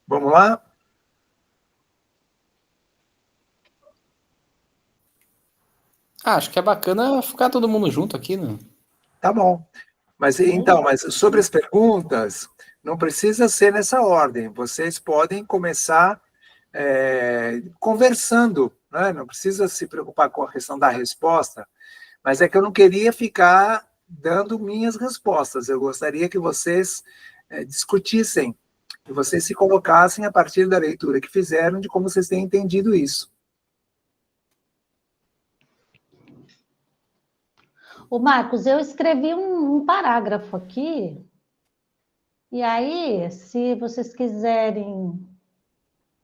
Vamos lá? Acho que é bacana ficar todo mundo junto aqui, né? Tá bom. Mas então, mas sobre as perguntas, não precisa ser nessa ordem. Vocês podem começar conversando, né? Não precisa se preocupar com a questão da resposta, mas é que eu não queria ficar dando minhas respostas. Eu gostaria que vocês discutissem, que vocês se colocassem a partir da leitura que fizeram de como vocês têm entendido isso. Ô, Marcos, eu escrevi um parágrafo aqui, e aí, se vocês quiserem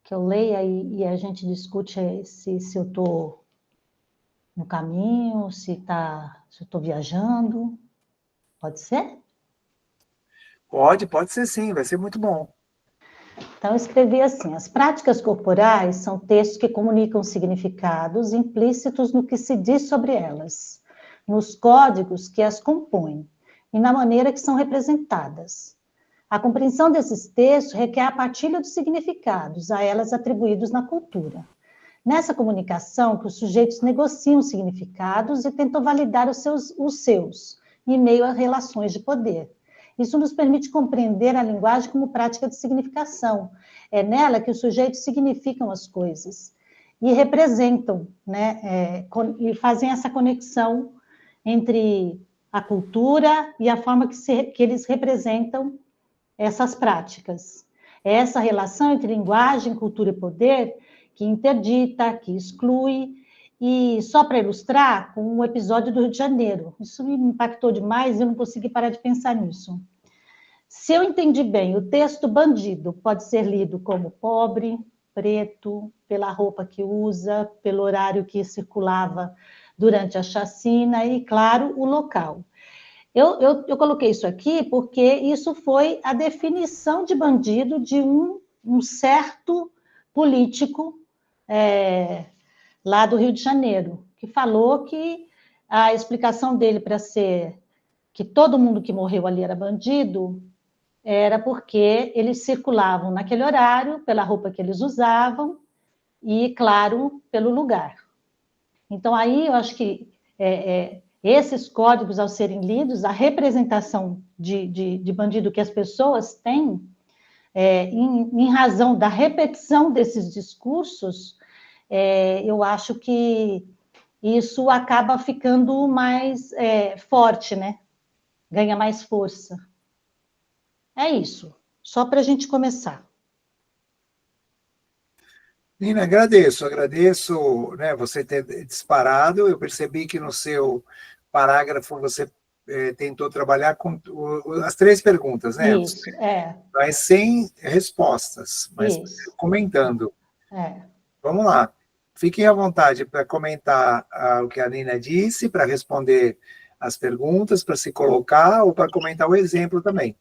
que eu leia e a gente discute se eu estou no caminho, se eu estou viajando, pode ser? Pode ser sim, vai ser muito bom. Então, eu escrevi assim: as práticas corporais são textos que comunicam significados implícitos no que se diz sobre elas, nos códigos que as compõem e na maneira que são representadas. A compreensão desses textos requer a partilha dos significados a elas atribuídos na cultura. Nessa comunicação, que os sujeitos negociam significados e tentam validar os seus em meio a relações de poder. Isso nos permite compreender a linguagem como prática de significação. É nela que os sujeitos significam as coisas e representam, né, e fazem essa conexão entre a cultura e a forma que eles representam essas práticas. É essa relação entre linguagem, cultura e poder que interdita, que exclui. E só para ilustrar, com um episódio do Rio de Janeiro. Isso me impactou demais e eu não consegui parar de pensar nisso. Se eu entendi bem, o texto bandido pode ser lido como pobre, preto, pela roupa que usa, pelo horário que circulava durante a chacina e, claro, o local. Eu coloquei isso aqui porque isso foi a definição de bandido de um certo político lá do Rio de Janeiro, que falou que a explicação dele para ser que todo mundo que morreu ali era bandido era porque eles circulavam naquele horário, pela roupa que eles usavam e, claro, pelo lugar. Então, aí eu acho que esses códigos, ao serem lidos, a representação de bandido que as pessoas têm, em razão da repetição desses discursos, eu acho que isso acaba ficando mais forte, né? Ganha mais força. É isso, só para a gente começar. Nina, agradeço, né, você ter disparado. Eu percebi que no seu parágrafo você tentou trabalhar com as três perguntas, né? Isso, Mas sem respostas, mas isso. comentando. Vamos lá. Fiquem à vontade para comentar o que a Nina disse, para responder as perguntas, para se colocar ou para comentar o exemplo também.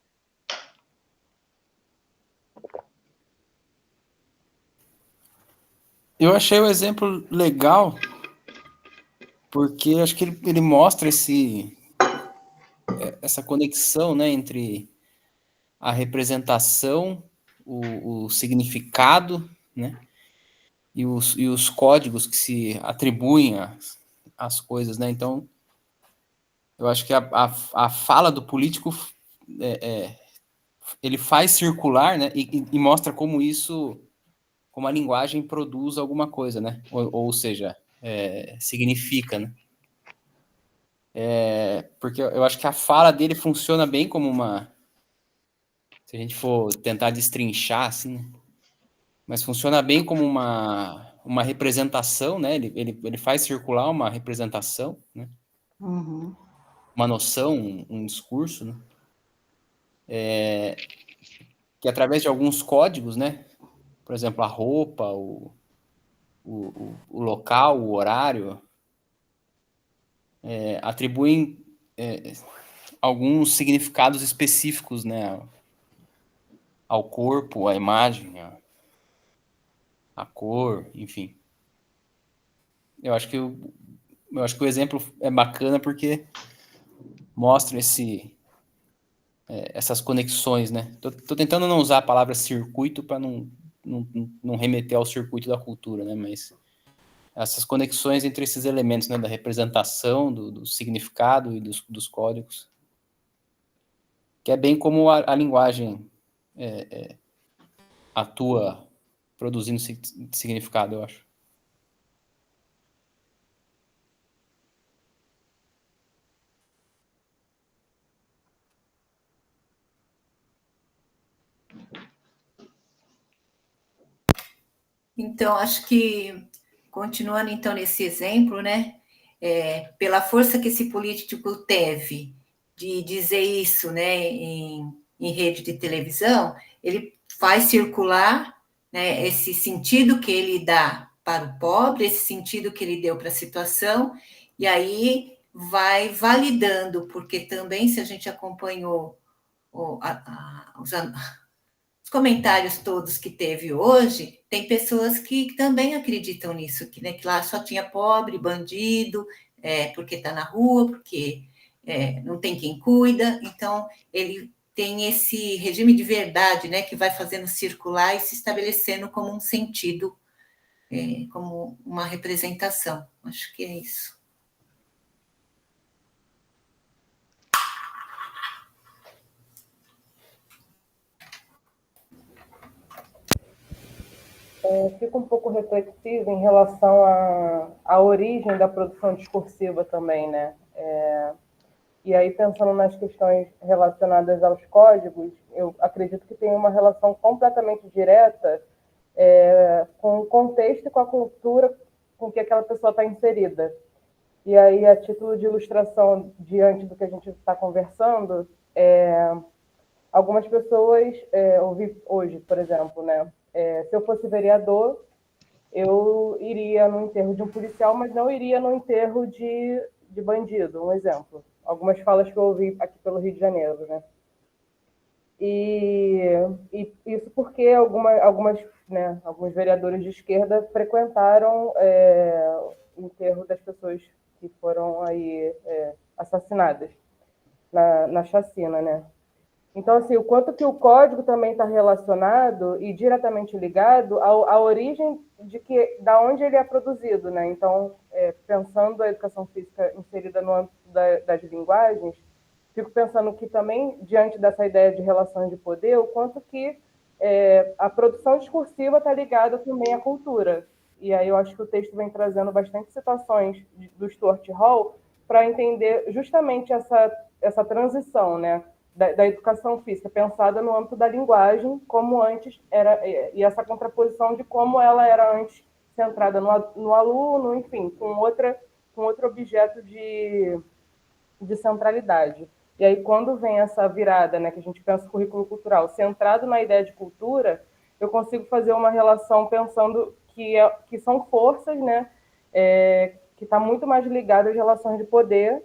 Eu achei o exemplo legal, porque acho que ele mostra essa conexão, né, entre a representação, o significado, né, e os códigos que se atribuem às coisas, né? Então, eu acho que a fala do político ele faz circular, né, e mostra como como a linguagem produz alguma coisa, né? Ou seja, significa, né? Porque eu acho que a fala dele funciona bem como se a gente for tentar destrinchar, assim, né? Mas funciona bem como uma representação, né? Ele faz circular uma representação, né? Uhum. Uma noção, um discurso, né? Que através de alguns códigos, né? Por exemplo, a roupa, o local, o horário, atribuem alguns significados específicos, né? Ao corpo, à imagem, a cor, enfim. Eu acho que o exemplo é bacana porque mostra essas conexões, né? Tô tentando não usar a palavra circuito para não remeter ao circuito da cultura, né? Mas essas conexões entre esses elementos, né? Da representação, do significado e dos códigos. Que é bem como a linguagem atua produzindo significado, eu acho. Então, acho que, continuando então nesse exemplo, né, pela força que esse político teve de dizer isso, né, em rede de televisão, ele faz circular, né, esse sentido que ele dá para o pobre, esse sentido que ele deu para a situação, e aí vai validando, porque também, se a gente acompanhou os comentários todos que teve hoje, tem pessoas que também acreditam nisso, que lá só tinha pobre, bandido, porque está na rua, porque não tem quem cuida. Então, ele tem esse regime de verdade, né, que vai fazendo circular e se estabelecendo como um sentido, como uma representação. Acho que é isso. Fico um pouco reflexiva em relação à origem da produção discursiva também, né? E aí, pensando nas questões relacionadas aos códigos, eu acredito que tem uma relação completamente direta com o contexto e com a cultura com que aquela pessoa está inserida. E aí, a título de ilustração, diante do que a gente está conversando, algumas pessoas, ouvi hoje, por exemplo, né? Se eu fosse vereador, eu iria no enterro de um policial, mas não iria no enterro de bandido, um exemplo. Algumas falas que eu ouvi aqui pelo Rio de Janeiro, né? E isso porque alguns vereadores de esquerda frequentaram o enterro das pessoas que foram aí assassinadas na chacina, né? Então, assim, o quanto que o código também está relacionado e diretamente ligado à origem da onde ele é produzido, né? Então, pensando a educação física inserida no âmbito das linguagens, fico pensando que também, diante dessa ideia de relações de poder, o quanto que a produção discursiva está ligada também à cultura. E aí eu acho que o texto vem trazendo bastante citações do Stuart Hall para entender justamente essa transição, né? Da educação física, pensada no âmbito da linguagem, como antes era, e essa contraposição de como ela era antes centrada no aluno, enfim, com outro objeto de centralidade. E aí, quando vem essa virada, né, que a gente pensa currículo cultural, centrado na ideia de cultura, eu consigo fazer uma relação pensando que são forças, né, que está muito mais ligada às relações de poder,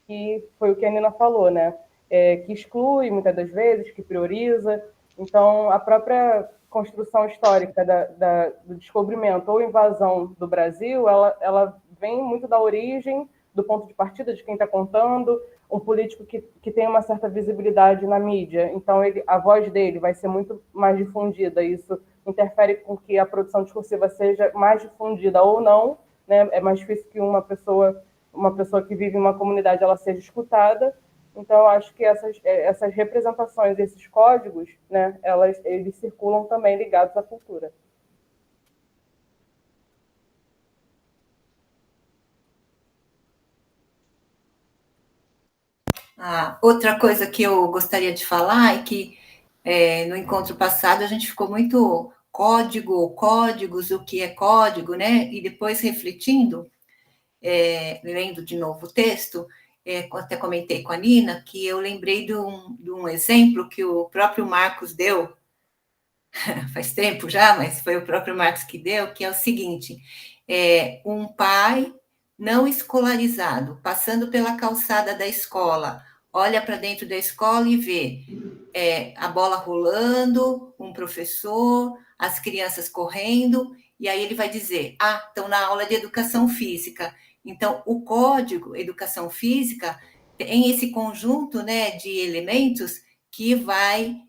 que foi o que a Nina falou, né? Que exclui, muitas das vezes, que prioriza. Então, a própria construção histórica do descobrimento ou invasão do Brasil, ela vem muito da origem, do ponto de partida de quem está contando, um político que tem uma certa visibilidade na mídia, então a voz dele vai ser muito mais difundida, isso interfere com que a produção discursiva seja mais difundida ou não, né? É mais difícil que uma pessoa que vive em uma comunidade ela seja escutada. Então, eu acho que essas representações, esses códigos, né, eles circulam também ligados à cultura. Outra coisa que eu gostaria de falar é que no encontro passado a gente ficou muito códigos, o que é código, né? E depois refletindo, lendo de novo o texto, até comentei com a Nina, que eu lembrei de um exemplo que o próprio Marcos deu, faz tempo já, mas foi o próprio Marcos que deu, que é o seguinte, um pai não escolarizado, passando pela calçada da escola, olha para dentro da escola e vê a bola rolando, um professor, as crianças correndo, e aí ele vai dizer, estão na aula de educação física. Então, o código educação física tem esse conjunto, né, de elementos que vai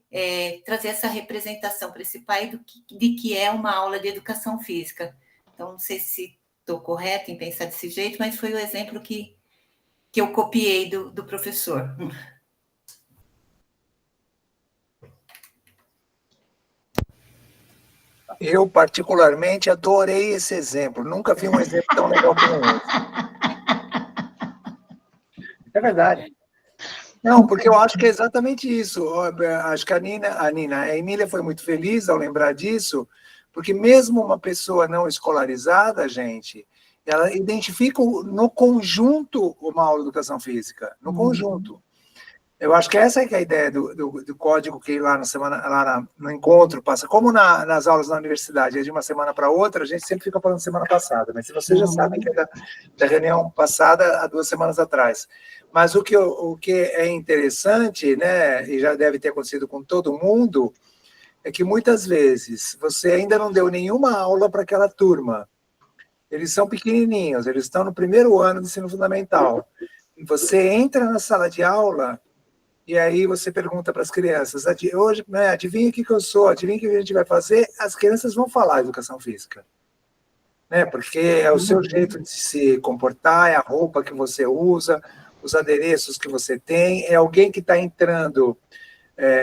trazer essa representação para esse pai de que é uma aula de educação física. Então, não sei se estou correta em pensar desse jeito, mas foi o exemplo que eu copiei do professor. Eu, particularmente, adorei esse exemplo. Nunca vi um exemplo tão legal como esse. É verdade. Não, porque eu acho que é exatamente isso. Acho que a Emília foi muito feliz ao lembrar disso, porque mesmo uma pessoa não escolarizada, gente, ela identifica no conjunto uma aula de educação física, no conjunto. Eu acho que essa é que é a ideia do código que lá no encontro passa. Como nas aulas na universidade, é de uma semana para outra, a gente sempre fica falando semana passada, mas se vocês já sabem que é da reunião passada, há 2 semanas atrás. Mas o que é interessante, né, e já deve ter acontecido com todo mundo, é que muitas vezes você ainda não deu nenhuma aula para aquela turma. Eles são pequenininhos, eles estão no primeiro ano do ensino fundamental. Você entra na sala de aula e aí você pergunta para as crianças, hoje, né, adivinha o que eu sou, adivinha o que a gente vai fazer, as crianças vão falar educação física. Né, porque é o seu jeito de se comportar, é a roupa que você usa, os adereços que você tem, é alguém que está entrando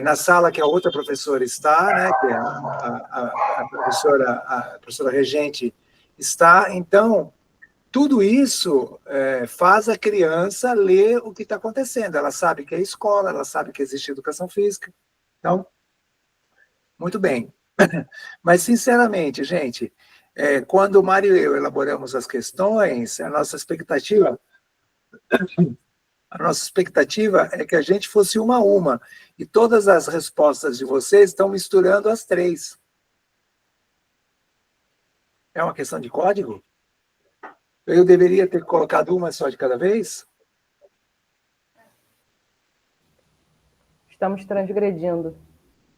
na sala que a outra professora está, né, que a professora regente está. Então, tudo isso faz a criança ler o que está acontecendo. Ela sabe que é escola, ela sabe que existe educação física. Então, muito bem. Mas, sinceramente, gente, quando o Mário e eu elaboramos as questões, a nossa expectativa é que a gente fosse uma a uma. E todas as respostas de vocês estão misturando as 3. É uma questão de código? Eu deveria ter colocado uma só de cada vez? Estamos transgredindo.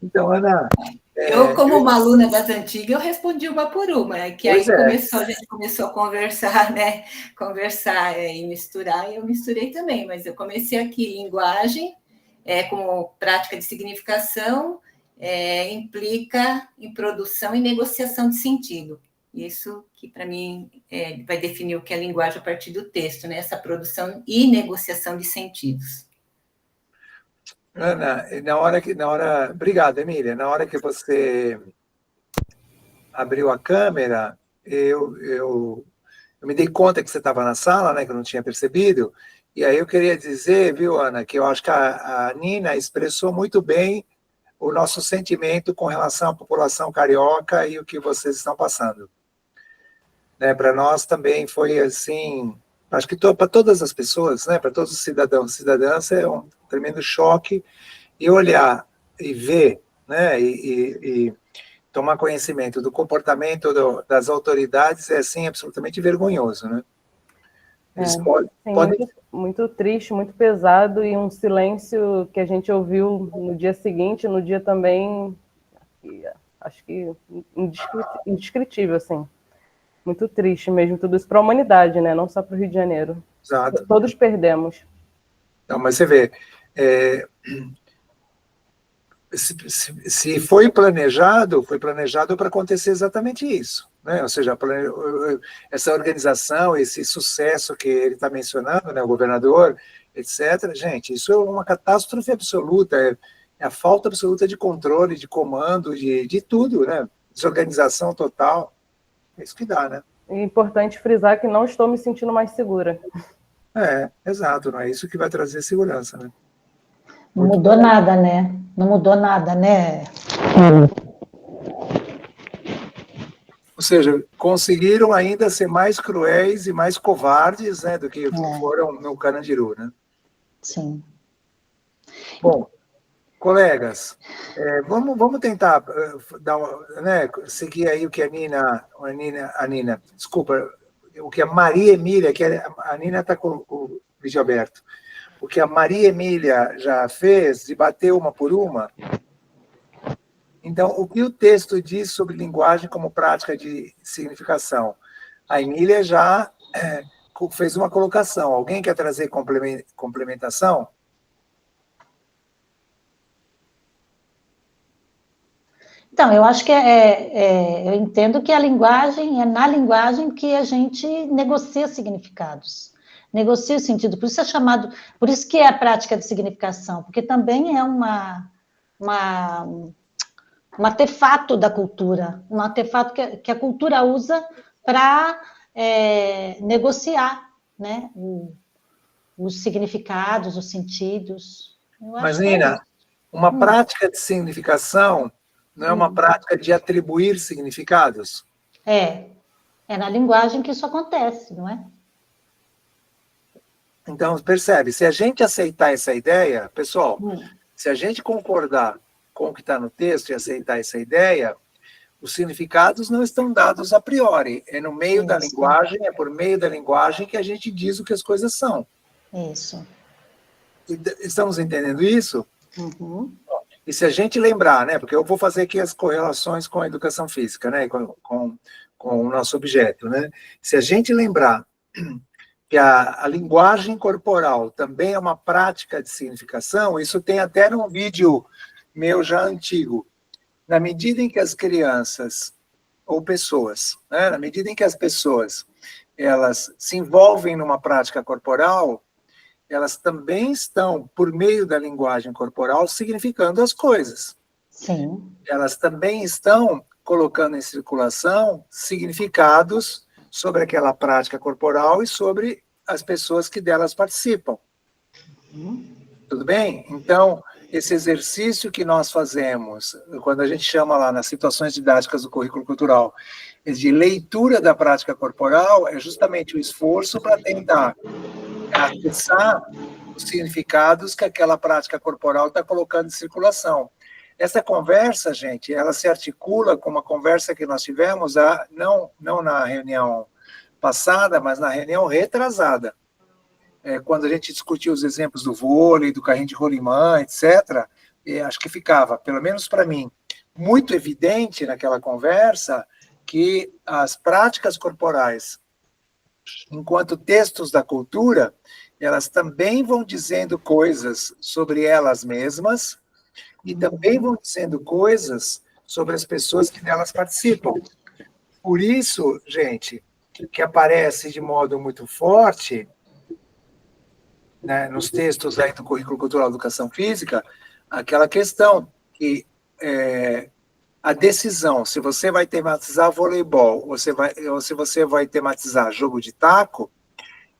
Então, Ana... Eu, como uma aluna das antigas, eu respondi uma por uma, que aí a gente começou a conversar, né? Conversar e misturar, e eu misturei também, mas eu comecei aqui, linguagem, como prática de significação, implica em produção e negociação de sentido. Isso que, para mim, vai definir o que é linguagem a partir do texto, né? Essa produção e negociação de sentidos. Ana, obrigado, Emília. Na hora que você abriu a câmera, eu me dei conta que você estava na sala, né, que eu não tinha percebido, e aí eu queria dizer, viu, Ana, que eu acho que a Nina expressou muito bem o nosso sentimento com relação à população carioca e o que vocês estão passando. Né, para nós também foi assim, acho que para todas as pessoas, né, para todos os cidadãos e cidadãs, é um tremendo choque, e olhar e ver, né, e tomar conhecimento do comportamento das autoridades é, assim, absolutamente vergonhoso, né? Eles podem... Muito triste, muito pesado, e um silêncio que a gente ouviu no dia seguinte, no dia também, acho que indescritível, assim. Muito triste mesmo, tudo isso para a humanidade, né? Não só para o Rio de Janeiro. Exato. Todos perdemos. Não, mas você vê, se foi planejado para acontecer exatamente isso, né? Ou seja, essa organização, esse sucesso que ele está mencionando, né, o governador, etc., gente, isso é uma catástrofe absoluta, é a falta absoluta de controle, de comando, de tudo, né? Desorganização total. É isso que dá, né? É importante frisar que não estou me sentindo mais segura. Exato, não é isso que vai trazer segurança, né? Não mudou nada, né? Não mudou nada, né? Ou seja, conseguiram ainda ser mais cruéis e mais covardes, né, do que foram no Carandiru, né? Sim. Bom, colegas, vamos tentar seguir aí o que a Nina, desculpa, o que a Maria Emília, que a Nina está com o vídeo aberto, o que a Maria Emília já fez, de bater uma por uma. Então, o que o texto diz sobre linguagem como prática de significação? A Emília já fez uma colocação. Alguém quer trazer complementação? Então, eu acho que eu entendo que a linguagem, é na linguagem que a gente negocia significados, negocia o sentido, por isso é chamado, por isso que é a prática de significação, porque também é um artefato da cultura, um artefato que a cultura usa para negociar, né, os significados, os sentidos. Eu acho Mas, que é Nina, isso. uma prática de significação não é uma prática de atribuir significados? É na linguagem que isso acontece, não é? Então, percebe, se a gente aceitar essa ideia, pessoal, se a gente concordar com o que está no texto e aceitar essa ideia, os significados não estão dados a priori. É no meio da linguagem, é por meio da linguagem que a gente diz o que as coisas são. Isso. Estamos entendendo isso? Uhum. E se a gente lembrar, né, porque eu vou fazer aqui as correlações com a educação física, né, com o nosso objeto, né? Se a gente lembrar que a linguagem corporal também é uma prática de significação, isso tem até num vídeo meu já antigo. Na medida em que as crianças ou pessoas, né, na medida em que as pessoas elas se envolvem numa prática corporal, elas também estão, por meio da linguagem corporal, significando as coisas. Sim. Elas também estão colocando em circulação significados sobre aquela prática corporal e sobre as pessoas que delas participam. Tudo bem? Então, esse exercício que nós fazemos, quando a gente chama lá nas situações didáticas do currículo cultural, de leitura da prática corporal, é justamente o esforço para tentar acessar os significados que aquela prática corporal está colocando em circulação. Essa conversa, gente, ela se articula com uma conversa que nós tivemos, não na reunião passada, mas na reunião retrasada. Quando a gente discutiu os exemplos do vôlei, do carrinho de rolimã, etc., acho que ficava, pelo menos para mim, muito evidente naquela conversa que as práticas corporais, enquanto textos da cultura, elas também vão dizendo coisas sobre elas mesmas e também vão dizendo coisas sobre as pessoas que delas participam. Por isso, gente, que aparece de modo muito forte, né, nos textos aí do Currículo Cultural de Educação Física, aquela questão que a decisão, se você vai tematizar voleibol ou se você vai tematizar jogo de taco,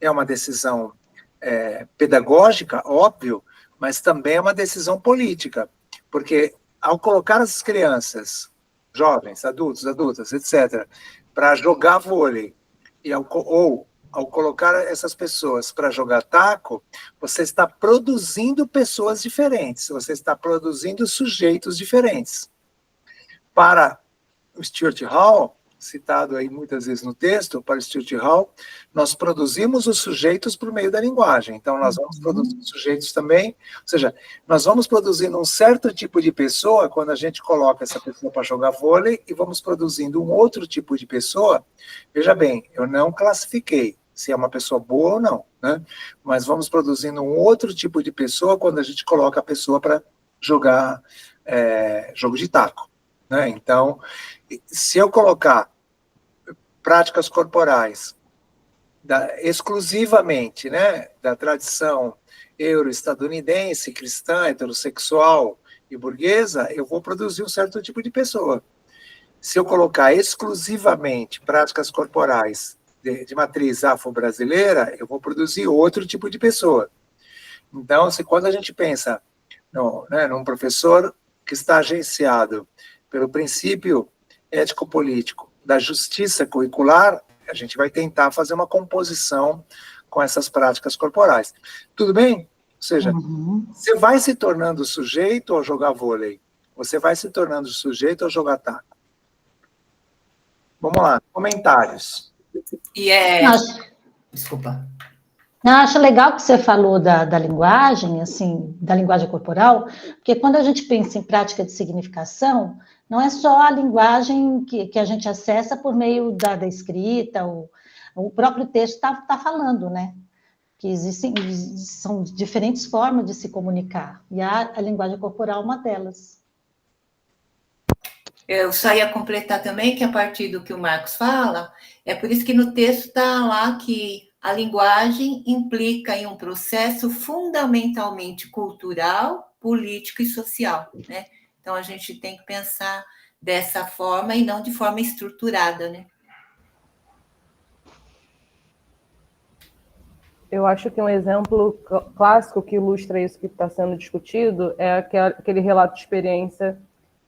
é uma decisão pedagógica, óbvio, mas também é uma decisão política, porque ao colocar as crianças, jovens, adultos, adultas, etc., para jogar vôlei, ou ao colocar essas pessoas para jogar taco, você está produzindo pessoas diferentes, você está produzindo sujeitos diferentes. Para o Stuart Hall, citado aí muitas vezes no texto, para o Stuart Hall, nós produzimos os sujeitos por meio da linguagem. Então, nós vamos produzir sujeitos também, ou seja, nós vamos produzindo um certo tipo de pessoa quando a gente coloca essa pessoa para jogar vôlei e vamos produzindo um outro tipo de pessoa. Veja bem, eu não classifiquei se é uma pessoa boa ou não, né? Mas vamos produzindo um outro tipo de pessoa quando a gente coloca a pessoa para jogar jogo de taco. Né? Então, se eu colocar práticas corporais exclusivamente, né, da tradição euro-estadunidense, cristã, heterossexual e burguesa, eu vou produzir um certo tipo de pessoa. Se eu colocar exclusivamente práticas corporais de matriz afro-brasileira, eu vou produzir outro tipo de pessoa. Então, quando a gente pensa num professor que está agenciado pelo princípio ético-político da justiça curricular, a gente vai tentar fazer uma composição com essas práticas corporais. Tudo bem? Ou seja, você vai se tornando sujeito ao jogar vôlei, você vai se tornando sujeito ao jogar taco. Vamos lá, comentários. Desculpa. Não, acho legal que você falou da linguagem, assim, da linguagem corporal, porque quando a gente pensa em prática de significação, não é só a linguagem que a gente acessa por meio da escrita, o próprio texto está falando, né? Que são diferentes formas de se comunicar, e a linguagem corporal é uma delas. Eu só ia completar também que, a partir do que o Marcos fala, é por isso que no texto está lá que a linguagem implica em um processo fundamentalmente cultural, político e social, né? Então, a gente tem que pensar dessa forma e não de forma estruturada, né? Eu acho que um exemplo clássico que ilustra isso que está sendo discutido é aquele relato de experiência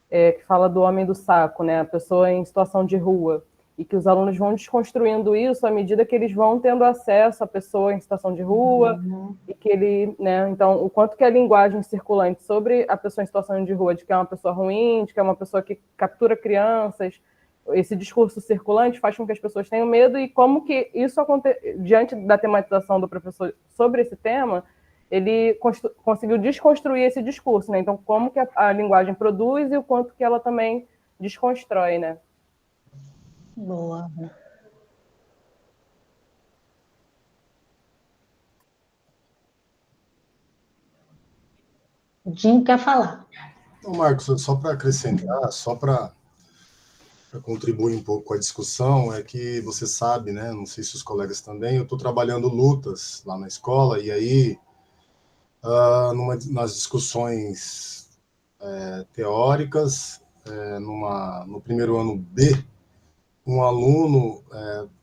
que fala do homem do saco, né? A pessoa em situação de rua, e que os alunos vão desconstruindo isso à medida que eles vão tendo acesso à pessoa em situação de rua, e que ele, né? Então, o quanto que a linguagem circulante sobre a pessoa em situação de rua, de que é uma pessoa ruim, de que é uma pessoa que captura crianças, esse discurso circulante faz com que as pessoas tenham medo, e como que isso acontece diante da tematização do professor sobre esse tema, ele conseguiu desconstruir esse discurso, né? Então, como que a linguagem produz e o quanto que ela também desconstrói, né? Boa. O Jim quer falar. Então, Marcos, só para acrescentar, só para contribuir um pouco com a discussão, é que você sabe, né? Não sei se os colegas também, eu estou trabalhando lutas lá na escola, e aí, nas discussões teóricas, no primeiro ano B, um aluno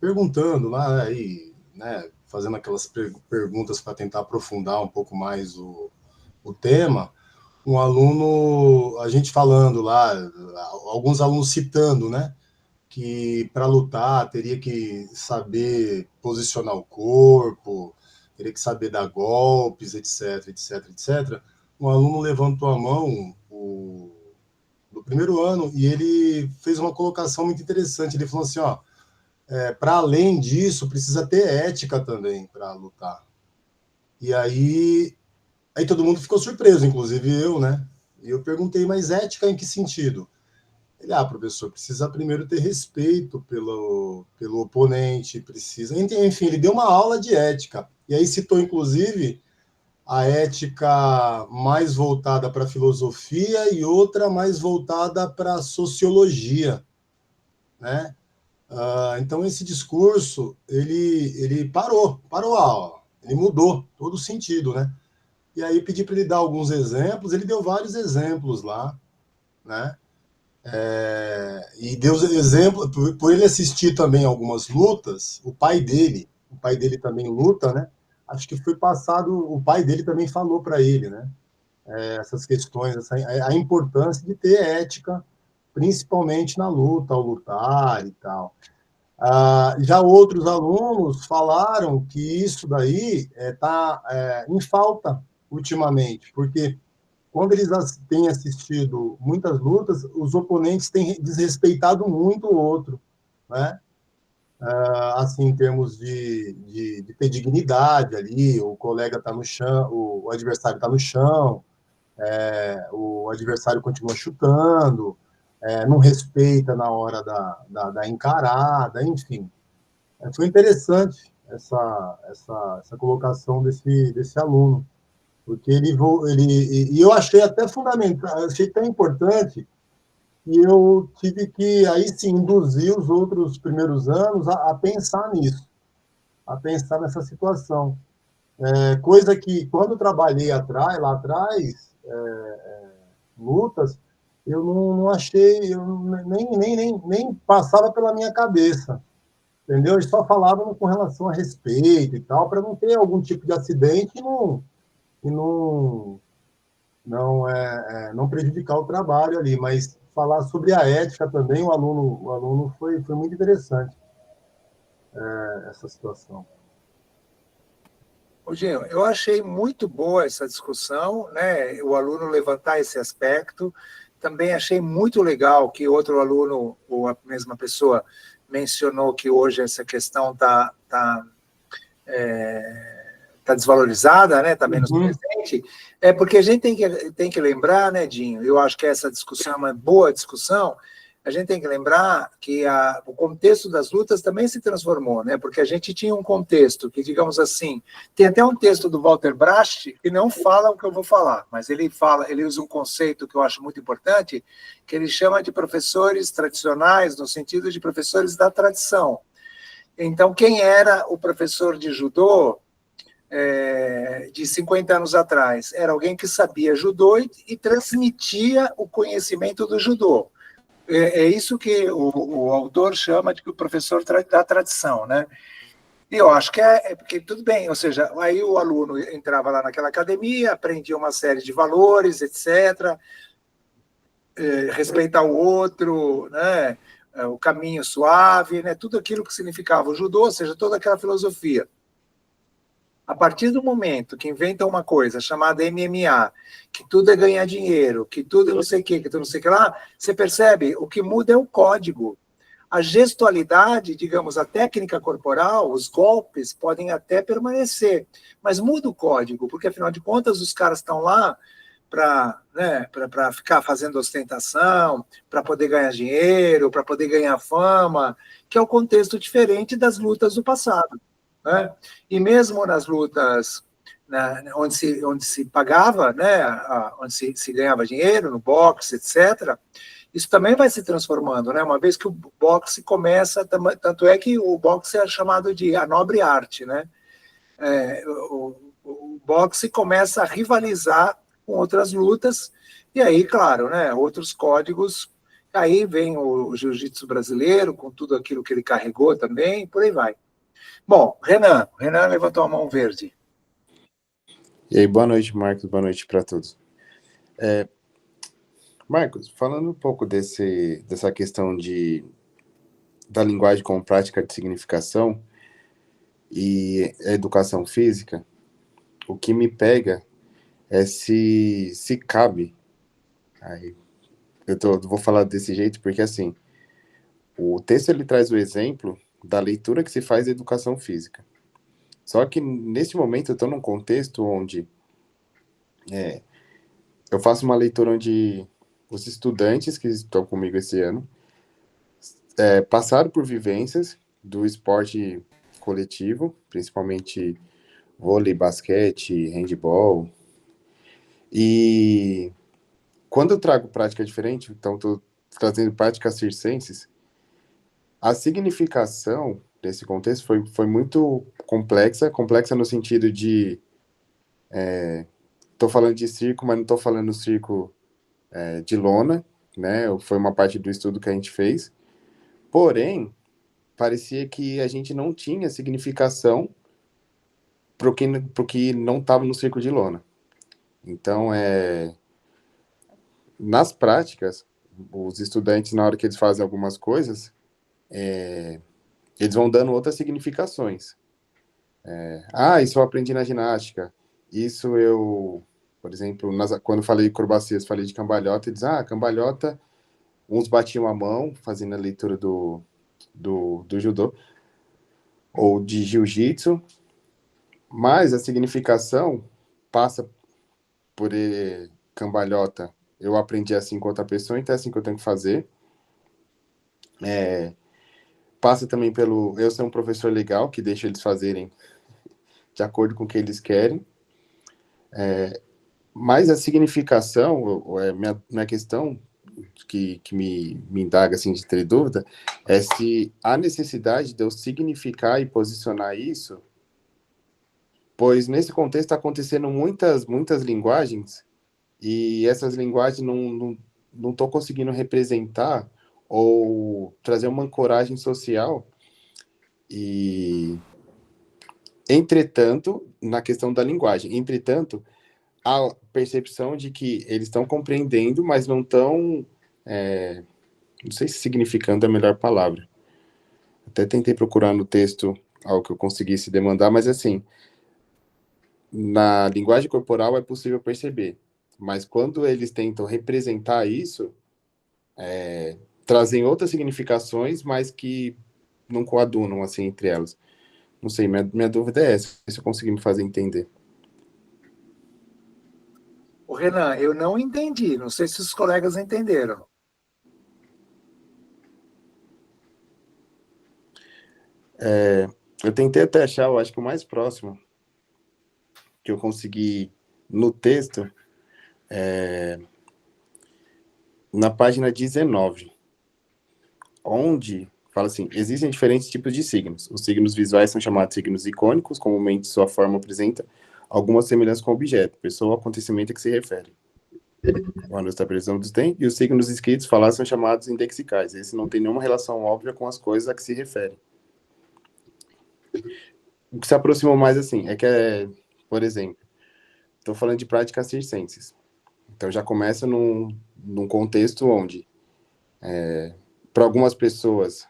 perguntando lá, aí, né, fazendo aquelas perguntas para tentar aprofundar um pouco mais o tema, um aluno, a gente falando lá, alguns alunos citando, né, que para lutar teria que saber posicionar o corpo, teria que saber dar golpes, etc, etc, etc. Um aluno levantou a mão do primeiro ano e ele fez uma colocação muito interessante. Ele falou assim, ó, para além disso, precisa ter ética também para lutar. E aí todo mundo ficou surpreso, inclusive eu, né? E eu perguntei, mas ética em que sentido? Ele, professor, precisa primeiro ter respeito pelo oponente, precisa... Enfim, ele deu uma aula de ética. E aí citou, inclusive, a ética mais voltada para a filosofia e outra mais voltada para a sociologia, né? Então, esse discurso, ele parou a aula, ele mudou todo o sentido, né? E aí pedi para ele dar alguns exemplos, ele deu vários exemplos lá, né? E deu exemplo, por ele assistir também algumas lutas, o pai dele também luta, né? Acho que foi passado, o pai dele também falou para ele, né? Essas questões, a importância de ter ética, principalmente na luta, ao lutar e tal. Já outros alunos falaram que isso daí está em falta ultimamente, porque quando eles têm assistido muitas lutas, os oponentes têm desrespeitado muito o outro, né? Assim, em termos de ter dignidade ali, o colega está no chão, o adversário está no chão, o adversário continua chutando, não respeita na hora da encarada, enfim. Foi interessante essa colocação desse aluno, porque e eu achei até fundamental, achei tão importante, e eu tive que, aí sim, induzir os outros primeiros anos a pensar nisso, a pensar nessa situação. Coisa que, quando eu trabalhei lá atrás, lutas, eu não achei, eu nem passava pela minha cabeça, entendeu? Eles só falavam com relação a respeito e tal, para não ter algum tipo de acidente e não prejudicar o trabalho ali, mas falar sobre a ética também, o aluno foi muito interessante essa situação. Gil, eu achei muito boa essa discussão, né? O aluno levantar esse aspecto. Também achei muito legal que outro aluno, ou a mesma pessoa, mencionou que hoje essa questão está desvalorizada, né? Está menos presente. Porque a gente tem que lembrar, né, Dinho? Eu acho que essa discussão é uma boa discussão, a gente tem que lembrar que o contexto das lutas também se transformou, né? Porque a gente tinha um contexto que, digamos assim, tem até um texto do Walter Bracht que não fala o que eu vou falar, mas ele usa um conceito que eu acho muito importante, que ele chama de professores tradicionais, no sentido de professores da tradição. Então, quem era o professor de judô de 50 anos atrás? Era alguém que sabia judô e transmitia o conhecimento do judô. É isso que o autor chama de o professor da tradição, né? E eu acho que porque tudo bem, ou seja, aí o aluno entrava lá naquela academia, aprendia uma série de valores, etc., respeitar o outro, né? O caminho suave, né? Tudo aquilo que significava o judô, ou seja, toda aquela filosofia. A partir do momento que inventa uma coisa chamada MMA, que tudo é ganhar dinheiro, que tudo é não sei o que tudo não sei o que lá, você percebe, o que muda é o código. A gestualidade, digamos, a técnica corporal, os golpes podem até permanecer, mas muda o código, porque afinal de contas os caras estão lá para ficar fazendo ostentação, para poder ganhar dinheiro, para poder ganhar fama, que é um contexto diferente das lutas do passado. Né? E mesmo nas lutas, né, onde se pagava, né, onde se ganhava dinheiro, no boxe, etc., isso também vai se transformando, né? Uma vez que o boxe começa, tanto é que o boxe é chamado de a nobre arte, né? O boxe começa a rivalizar com outras lutas, e aí, claro, né, outros códigos, aí vem o jiu-jitsu brasileiro, com tudo aquilo que ele carregou também, por aí vai. Bom, Renan levantou a mão verde. E aí, boa noite, Marcos, boa noite para todos. Marcos, falando um pouco dessa questão da linguagem como prática de significação e a educação física, o que me pega é se cabe. Aí, vou falar desse jeito porque, assim, o texto ele traz o exemplo da leitura que se faz da educação física. Só que, nesse momento, eu estou num contexto onde eu faço uma leitura onde os estudantes que estão comigo esse ano passaram por vivências do esporte coletivo, principalmente vôlei, basquete, handebol. E quando eu trago prática diferente, então estou trazendo práticas circenses, a significação desse contexto foi muito complexa no sentido de estou falando de circo, mas não estou falando circo de lona, né? Foi uma parte do estudo que a gente fez. Porém, parecia que a gente não tinha significação para o que não estava no circo de lona. Então, nas práticas, os estudantes, na hora que eles fazem algumas coisas, eles vão dando outras significações. Isso eu aprendi na ginástica. Isso eu, por exemplo, quando falei de acrobacias, falei de cambalhota, eles cambalhota, uns batiam a mão, fazendo a leitura do judô, ou de jiu-jitsu, mas a significação passa por cambalhota. Eu aprendi assim com outra pessoa, então é assim que eu tenho que fazer. Passa também pelo eu ser um professor legal, que deixa eles fazerem de acordo com o que eles querem. Mas a significação, minha questão, que me indaga assim, de ter dúvida, é se há necessidade de eu significar e posicionar isso, pois nesse contexto está acontecendo muitas linguagens, e essas linguagens não estou conseguindo representar ou trazer uma ancoragem social. E, entretanto, na questão da linguagem, a percepção de que eles estão compreendendo, mas não estão, não sei se significando é a melhor palavra. Até tentei procurar no texto algo que eu conseguisse demandar, mas assim, na linguagem corporal é possível perceber, mas quando eles tentam representar isso, trazem outras significações, mas que não coadunam assim entre elas. Não sei, minha dúvida é essa, se eu conseguir me fazer entender. O Renan, eu não entendi, não sei se os colegas entenderam. Eu tentei até achar, eu acho que o mais próximo que eu consegui no texto na página 19, onde fala assim: existem diferentes tipos de signos. Os signos visuais são chamados signos icônicos, comumente sua forma apresenta alguma semelhança com o objeto, pessoa ou acontecimento a que se refere. Quando está precisando dos tempos, e os signos escritos falados são chamados indexicais. Esse não tem nenhuma relação óbvia com as coisas a que se refere. O que se aproxima mais assim é que, por exemplo, estou falando de práticas circenses. Então já começa num contexto onde, para algumas pessoas,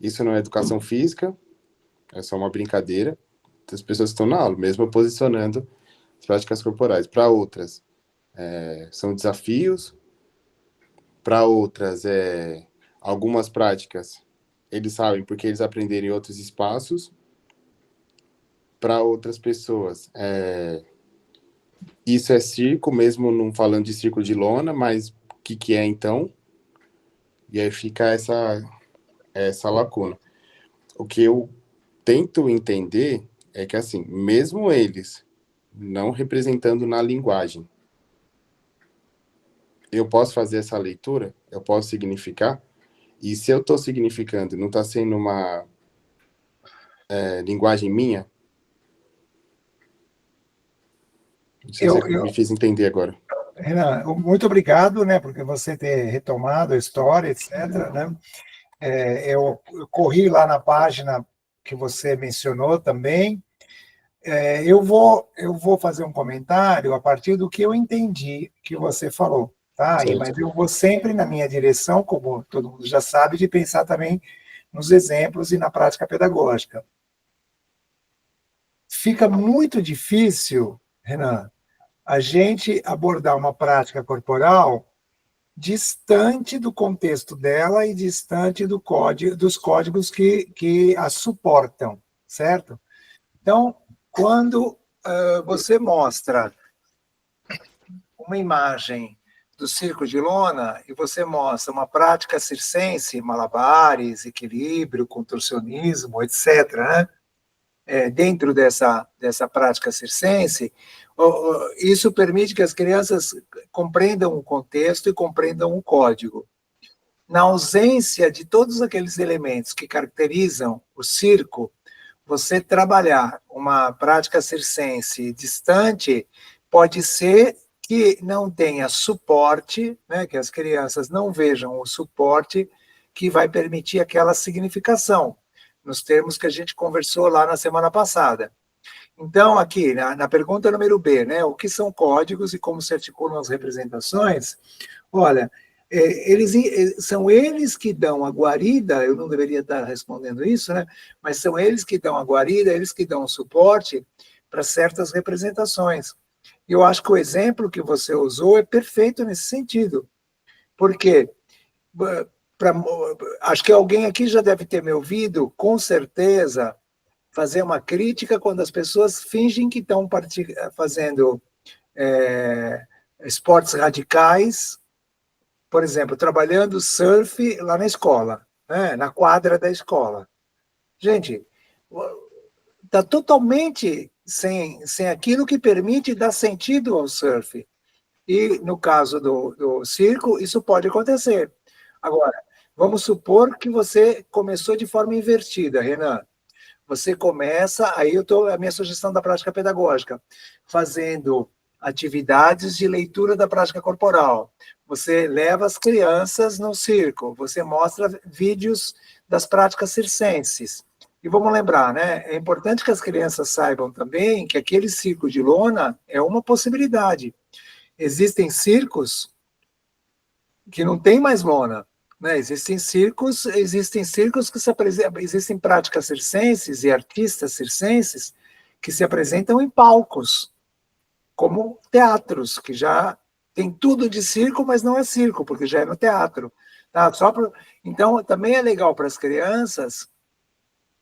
isso não é educação física, é só uma brincadeira. As pessoas estão na aula, mesmo posicionando as práticas corporais. Para outras, são desafios. Para outras, algumas práticas eles sabem porque eles aprenderam em outros espaços. Para outras pessoas, isso é circo, mesmo não falando de circo de lona, mas o que é então? E aí fica essa lacuna. O que eu tento entender é que, assim, mesmo eles não representando na linguagem, eu posso fazer essa leitura, eu posso significar, e se eu estou significando, não está sendo uma linguagem minha? Não sei se eu me fiz entender agora. Renan, muito obrigado, né, porque você ter retomado a história, etc., né? Eu corri lá na página que você mencionou também. Eu vou fazer um comentário a partir do que eu entendi que você falou, tá? Mas eu vou sempre na minha direção, como todo mundo já sabe, de pensar também nos exemplos e na prática pedagógica. Fica muito difícil, Renan, a gente abordar uma prática corporal distante do contexto dela e distante dos códigos que a suportam, certo? Então, quando você mostra uma imagem do circo de lona e você mostra uma prática circense, malabares, equilíbrio, contorcionismo, etc., né? Dentro dessa prática circense, isso permite que as crianças compreendam o contexto e compreendam o código. Na ausência de todos aqueles elementos que caracterizam o circo, você trabalhar uma prática circense distante pode ser que não tenha suporte, né, que as crianças não vejam o suporte que vai permitir aquela significação, nos termos que a gente conversou lá na semana passada. Então, aqui, na pergunta número B, né, o que são códigos e como se articulam as representações? Olha, são eles que dão a guarida, eu não deveria estar respondendo isso, né, mas são eles que dão a guarida, eles que dão o suporte para certas representações. E eu acho que o exemplo que você usou é perfeito nesse sentido, porque acho que alguém aqui já deve ter me ouvido, com certeza, fazer uma crítica quando as pessoas fingem que estão fazendo esportes radicais, por exemplo, trabalhando surf lá na escola, né, na quadra da escola. Gente, está totalmente sem aquilo que permite dar sentido ao surf. E, no caso do circo, isso pode acontecer. Agora, vamos supor que você começou de forma invertida, Renan. Você começa, aí a minha sugestão da prática pedagógica, fazendo atividades de leitura da prática corporal. Você leva as crianças no circo, você mostra vídeos das práticas circenses. E vamos lembrar, né? É importante que as crianças saibam também que aquele circo de lona é uma possibilidade. Existem circos que não tem mais lona, né? Existem circos que se apresentam, existem práticas circenses e artistas circenses que se apresentam em palcos, como teatros, que já tem tudo de circo, mas não é circo, porque já é no teatro. Tá? Então, também é legal para as crianças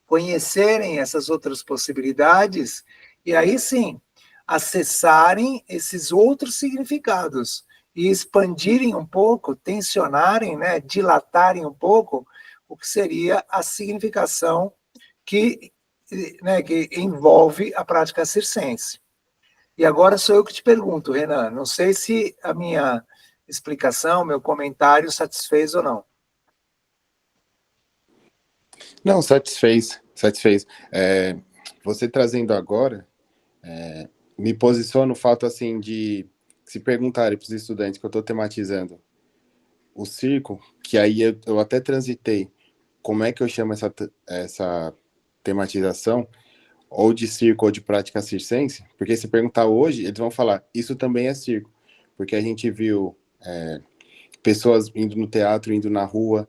conhecerem essas outras possibilidades e aí sim acessarem esses outros significados e expandirem um pouco, tensionarem, né, dilatarem um pouco o que seria a significação que, né, que envolve a prática circense. E agora sou eu que te pergunto, Renan, não sei se a minha explicação, meu comentário satisfez ou não. Não, satisfez, satisfez. Você trazendo agora, me posiciona no fato, assim, de se perguntarem para os estudantes que eu estou tematizando o circo, que aí eu até transitei, como é que eu chamo essa tematização, ou de circo ou de prática circense, porque se perguntar hoje, eles vão falar, isso também é circo, porque a gente viu pessoas indo no teatro, indo na rua,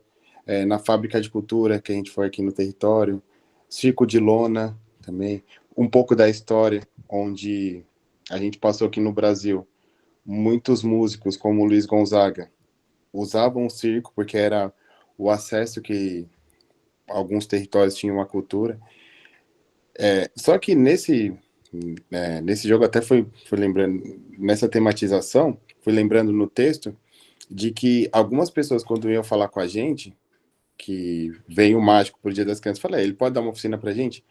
na fábrica de cultura, que a gente foi aqui no território, circo de lona também, um pouco da história, onde a gente passou aqui no Brasil, muitos músicos, como o Luiz Gonzaga, usavam o circo, porque era o acesso que alguns territórios tinham à cultura. Só que nesse jogo até fui lembrando, nessa tematização, fui lembrando no texto, de que algumas pessoas, quando iam falar com a gente, que veio o mágico pro Dia das Crianças, falei, ele pode dar uma oficina pra gente?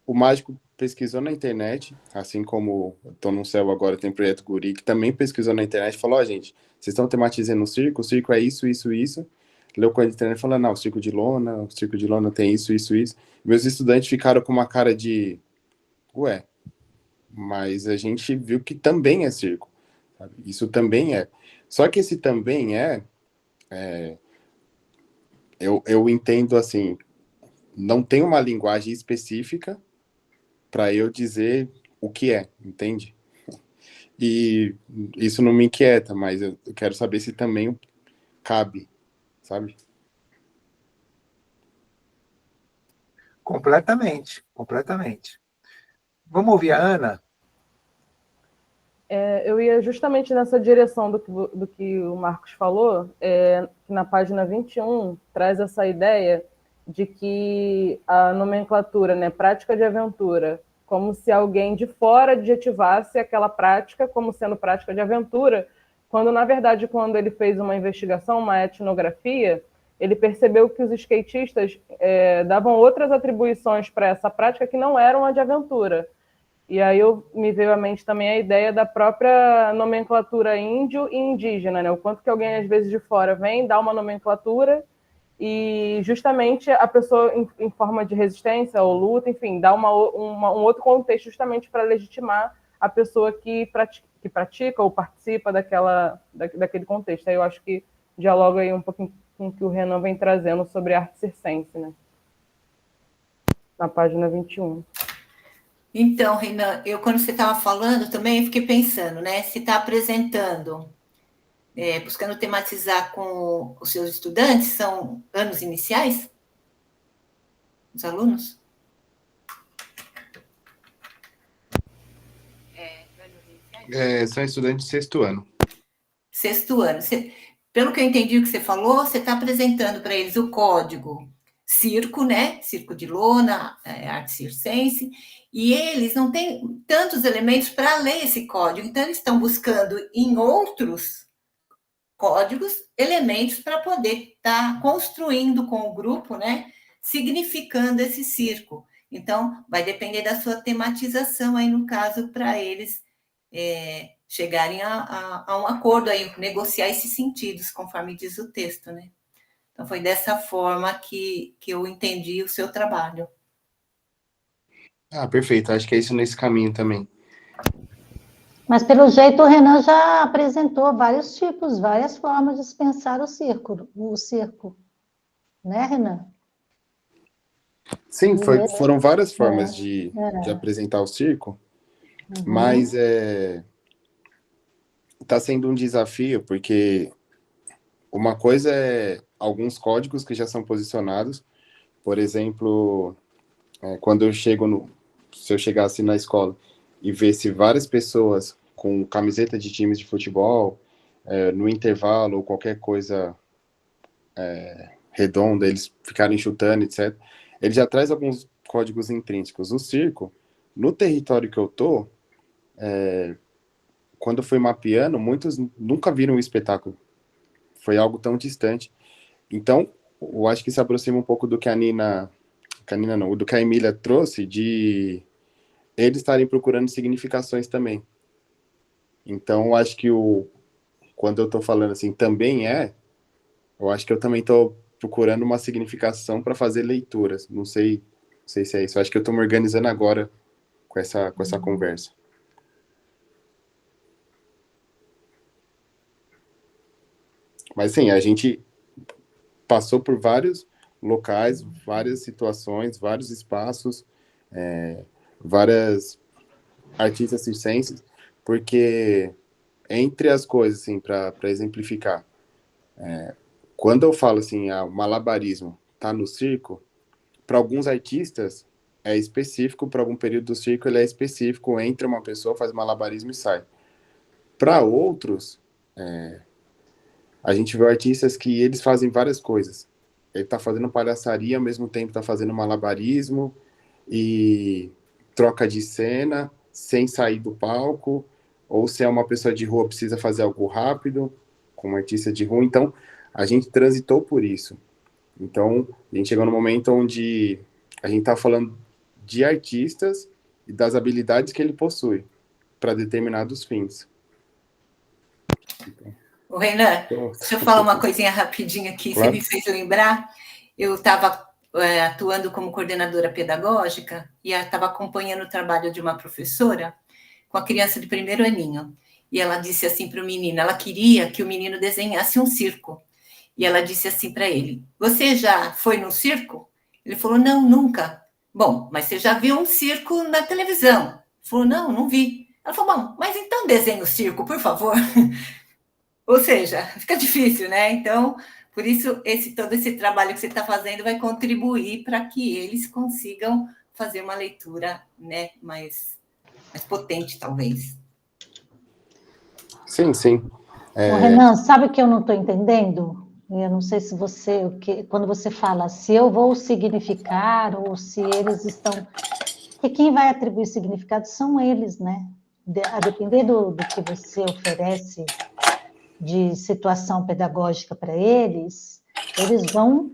O mágico pesquisou na internet, assim como eu tô no céu agora, tem o Projeto Guri, que também pesquisou na internet e falou, gente, vocês estão tematizando o circo é isso, isso, isso. Leu com a internet e falou, não, o circo de lona tem isso, isso, isso. Meus estudantes ficaram com uma cara de, ué, mas a gente viu que também é circo. Sabe? Isso também é. Só que esse também eu entendo assim, não tem uma linguagem específica para eu dizer o que é, entende? E isso não me inquieta, mas eu quero saber se também cabe, sabe? Completamente, completamente. Vamos ouvir a Ana? Eu ia justamente nessa direção do que o Marcos falou, que na página 21 traz essa ideia de que a nomenclatura, né, prática de aventura, como se alguém de fora adjetivasse aquela prática como sendo prática de aventura, quando, na verdade, quando ele fez uma investigação, uma etnografia, ele percebeu que os skatistas davam outras atribuições para essa prática que não eram a de aventura. E aí me veio à mente também a ideia da própria nomenclatura índio e indígena, né? O quanto que alguém, às vezes, de fora vem, dá uma nomenclatura e justamente a pessoa, em forma de resistência ou luta, enfim, dá um outro contexto justamente para legitimar a pessoa que pratica ou participa daquele contexto. Aí eu acho que dialoga aí um pouquinho com o que o Renan vem trazendo sobre arte circense, né? Na página 21. Então, Renan, quando você estava falando também, fiquei pensando, né? Se está apresentando, buscando tematizar com os seus estudantes, são anos iniciais? Os alunos? São estudantes de sexto ano. Sexto ano. Pelo que eu entendi o que você falou, você está apresentando para eles o código circo, né? Circo de lona, arte circense, e eles não têm tantos elementos para ler esse código, então eles estão buscando em outros códigos elementos para poder estar construindo com o grupo, né? Significando esse circo. Então, vai depender da sua tematização aí, no caso, para eles chegarem a um acordo aí, negociar esses sentidos, conforme diz o texto, né? Então, foi dessa forma que eu entendi o seu trabalho. Ah, perfeito. Acho que é isso nesse caminho também. Mas, pelo jeito, o Renan já apresentou vários tipos, várias formas de pensar o circo. Né, Renan? Sim, foram várias formas de apresentar o circo, mas está sendo um desafio, porque uma coisa é alguns códigos que já são posicionados, por exemplo, quando se eu chegasse na escola e visse várias pessoas com camiseta de times de futebol, no intervalo ou qualquer coisa redonda, eles ficarem chutando, etc., ele já traz alguns códigos intrínsecos. O circo, no território que eu tô, quando eu fui mapeando, muitos nunca viram o espetáculo. Foi algo tão distante. Então, eu acho que se aproxima um pouco do que a Nina Canina não, o do que a Emília trouxe, de eles estarem procurando significações também. Então, eu acho que quando eu estou falando assim, também eu acho que eu também estou procurando uma significação para fazer leituras. Não sei se é isso. Eu acho que eu estou me organizando agora com essa conversa. Mas, sim, a gente passou por vários locais, várias situações, vários espaços, várias artistas circenses, porque entre as coisas, assim, para exemplificar, quando eu falo assim, o malabarismo tá no circo, para alguns artistas é específico, para algum período do circo ele é específico, entra uma pessoa, faz malabarismo e sai. Para outros, a gente vê artistas que eles fazem várias coisas. Ele tá fazendo palhaçaria, ao mesmo tempo tá fazendo malabarismo e troca de cena, sem sair do palco, ou se é uma pessoa de rua, precisa fazer algo rápido, como artista de rua. Então, a gente transitou por isso. Então, a gente chegou no momento onde a gente tá falando de artistas e das habilidades que ele possui para determinados fins. O Renan, deixa eu falar uma coisinha rapidinho aqui, Claro. você me fez lembrar, eu estava atuando como coordenadora pedagógica e estava acompanhando o trabalho de uma professora com a criança de primeiro aninho, e ela disse assim para o menino, ela queria que o menino desenhasse um circo, e ela disse assim para ele, você já foi num circo? Ele falou, não, nunca. Bom, mas você já viu um circo na televisão? Ele falou, não, não vi. Ela falou, bom, mas então desenhe o circo, por favor. Ou seja, fica difícil, né? Então, por isso, todo esse trabalho que você está fazendo vai contribuir para que eles consigam fazer uma leitura, né, mais potente, talvez. Sim, sim. Ô, Renan, sabe o que eu não estou entendendo? Eu não sei se você, quando você fala se eu vou significar ou se eles estão... Porque quem vai atribuir significado são eles, né? A depender do que você oferece de situação pedagógica para eles, eles vão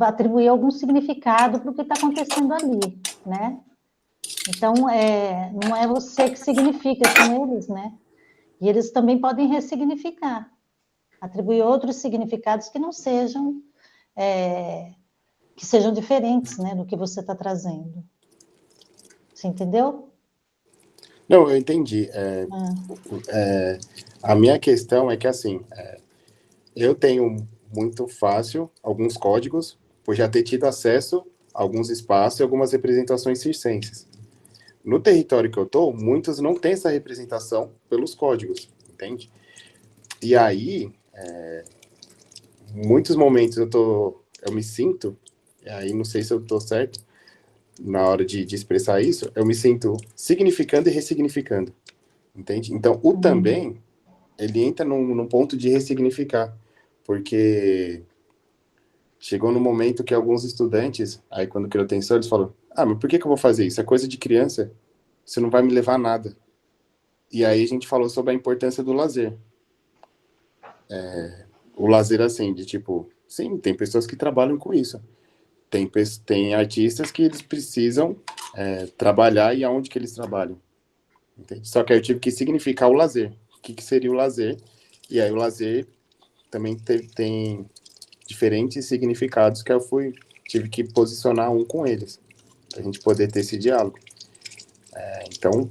atribuir algum significado para o que está acontecendo ali, né? Então, não é você que significa, são eles, né? E eles também podem ressignificar, atribuir outros significados que não sejam, que sejam diferentes, né, do que você está trazendo. Você entendeu? Não, eu entendi. A minha questão é que, assim, eu tenho muito fácil alguns códigos, por já ter tido acesso a alguns espaços e algumas representações circenses. No território que eu estou, muitos não têm essa representação pelos códigos, entende? E aí, muitos momentos eu me sinto, e aí não sei se eu estou certo, na hora de expressar isso, eu me sinto significando e ressignificando, entende? Então, o também, ele entra num ponto de ressignificar, porque chegou no momento que alguns estudantes, aí quando criou atenção, eles falam, mas por que eu vou fazer isso? É coisa de criança, isso não vai me levar a nada. E aí a gente falou sobre a importância do lazer. O lazer, assim, de tipo, sim, tem pessoas que trabalham com isso. Tem artistas que eles precisam trabalhar e aonde que eles trabalham. Entende? Só que aí eu tive que significar o lazer. O que seria o lazer? E aí o lazer também tem diferentes significados que eu tive que posicionar um com eles, para a gente poder ter esse diálogo. Então,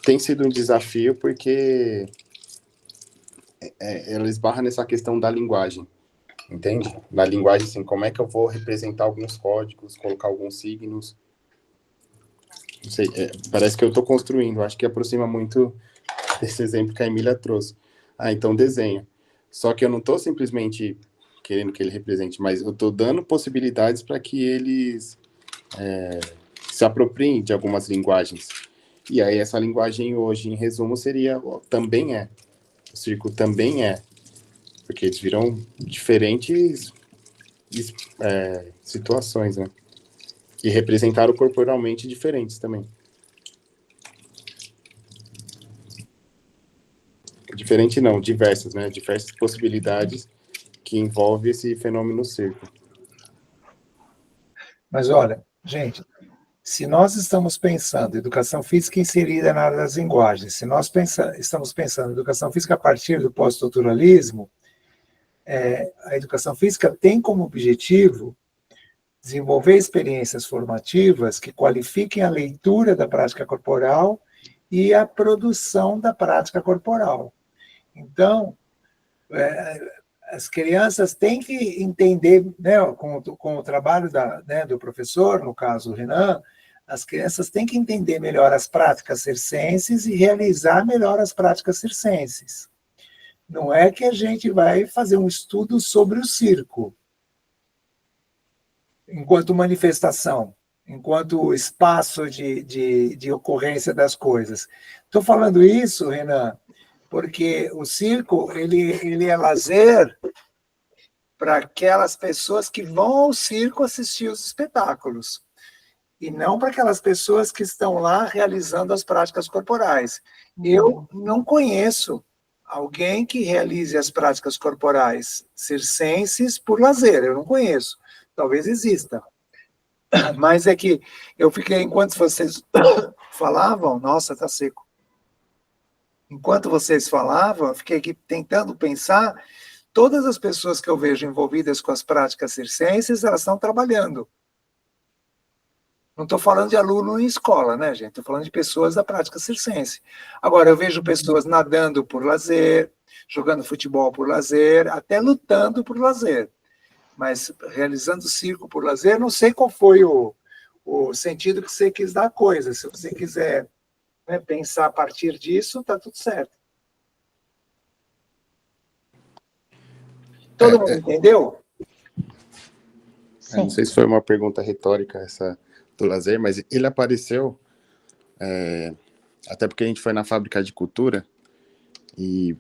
tem sido um desafio porque ela esbarra nessa questão da linguagem, entende? Na linguagem, assim, como é que eu vou representar alguns códigos, colocar alguns signos? Não sei, parece que eu estou construindo, acho que aproxima muito desse exemplo que a Emília trouxe. Então desenha. Só que eu não estou simplesmente querendo que ele represente, mas eu estou dando possibilidades para que eles se apropriem de algumas linguagens. E aí essa linguagem hoje, em resumo, seria, também o circo também porque eles viram diferentes situações, né? E representaram corporalmente diferentes também. Diferente não, diversas, né? Diversas possibilidades que envolve esse fenômeno circo. Mas olha, gente, se nós estamos pensando em educação física inserida na área das linguagens, se nós estamos pensando em educação física a partir do pós-estruturalismo, a educação física tem como objetivo desenvolver experiências formativas que qualifiquem a leitura da prática corporal e a produção da prática corporal. Então, as crianças têm que entender, né, com o trabalho do professor, no caso o Renan, as crianças têm que entender melhor as práticas circenses e realizar melhor as práticas circenses. Não é que a gente vai fazer um estudo sobre o circo, enquanto manifestação, enquanto espaço de ocorrência das coisas. Estou falando isso, Renan, porque o circo ele é lazer para aquelas pessoas que vão ao circo assistir os espetáculos, e não para aquelas pessoas que estão lá realizando as práticas corporais. Eu não conheço alguém que realize as práticas corporais circenses por lazer, eu não conheço. Talvez exista. Mas é que eu fiquei, enquanto vocês falavam, nossa, está seco. Enquanto vocês falavam, eu fiquei aqui tentando pensar, todas as pessoas que eu vejo envolvidas com as práticas circenses, elas estão trabalhando. Não estou falando de aluno em escola, né, gente? Estou falando de pessoas da prática circense. Agora, eu vejo pessoas nadando por lazer, jogando futebol por lazer, até lutando por lazer. Mas realizando circo por lazer, não sei qual foi o sentido que você quis dar à coisa. Se você quiser, né, pensar a partir disso, está tudo certo. Todo mundo entendeu? Não sei se foi uma pergunta retórica essa do lazer, mas ele apareceu, até porque a gente foi na fábrica de cultura, e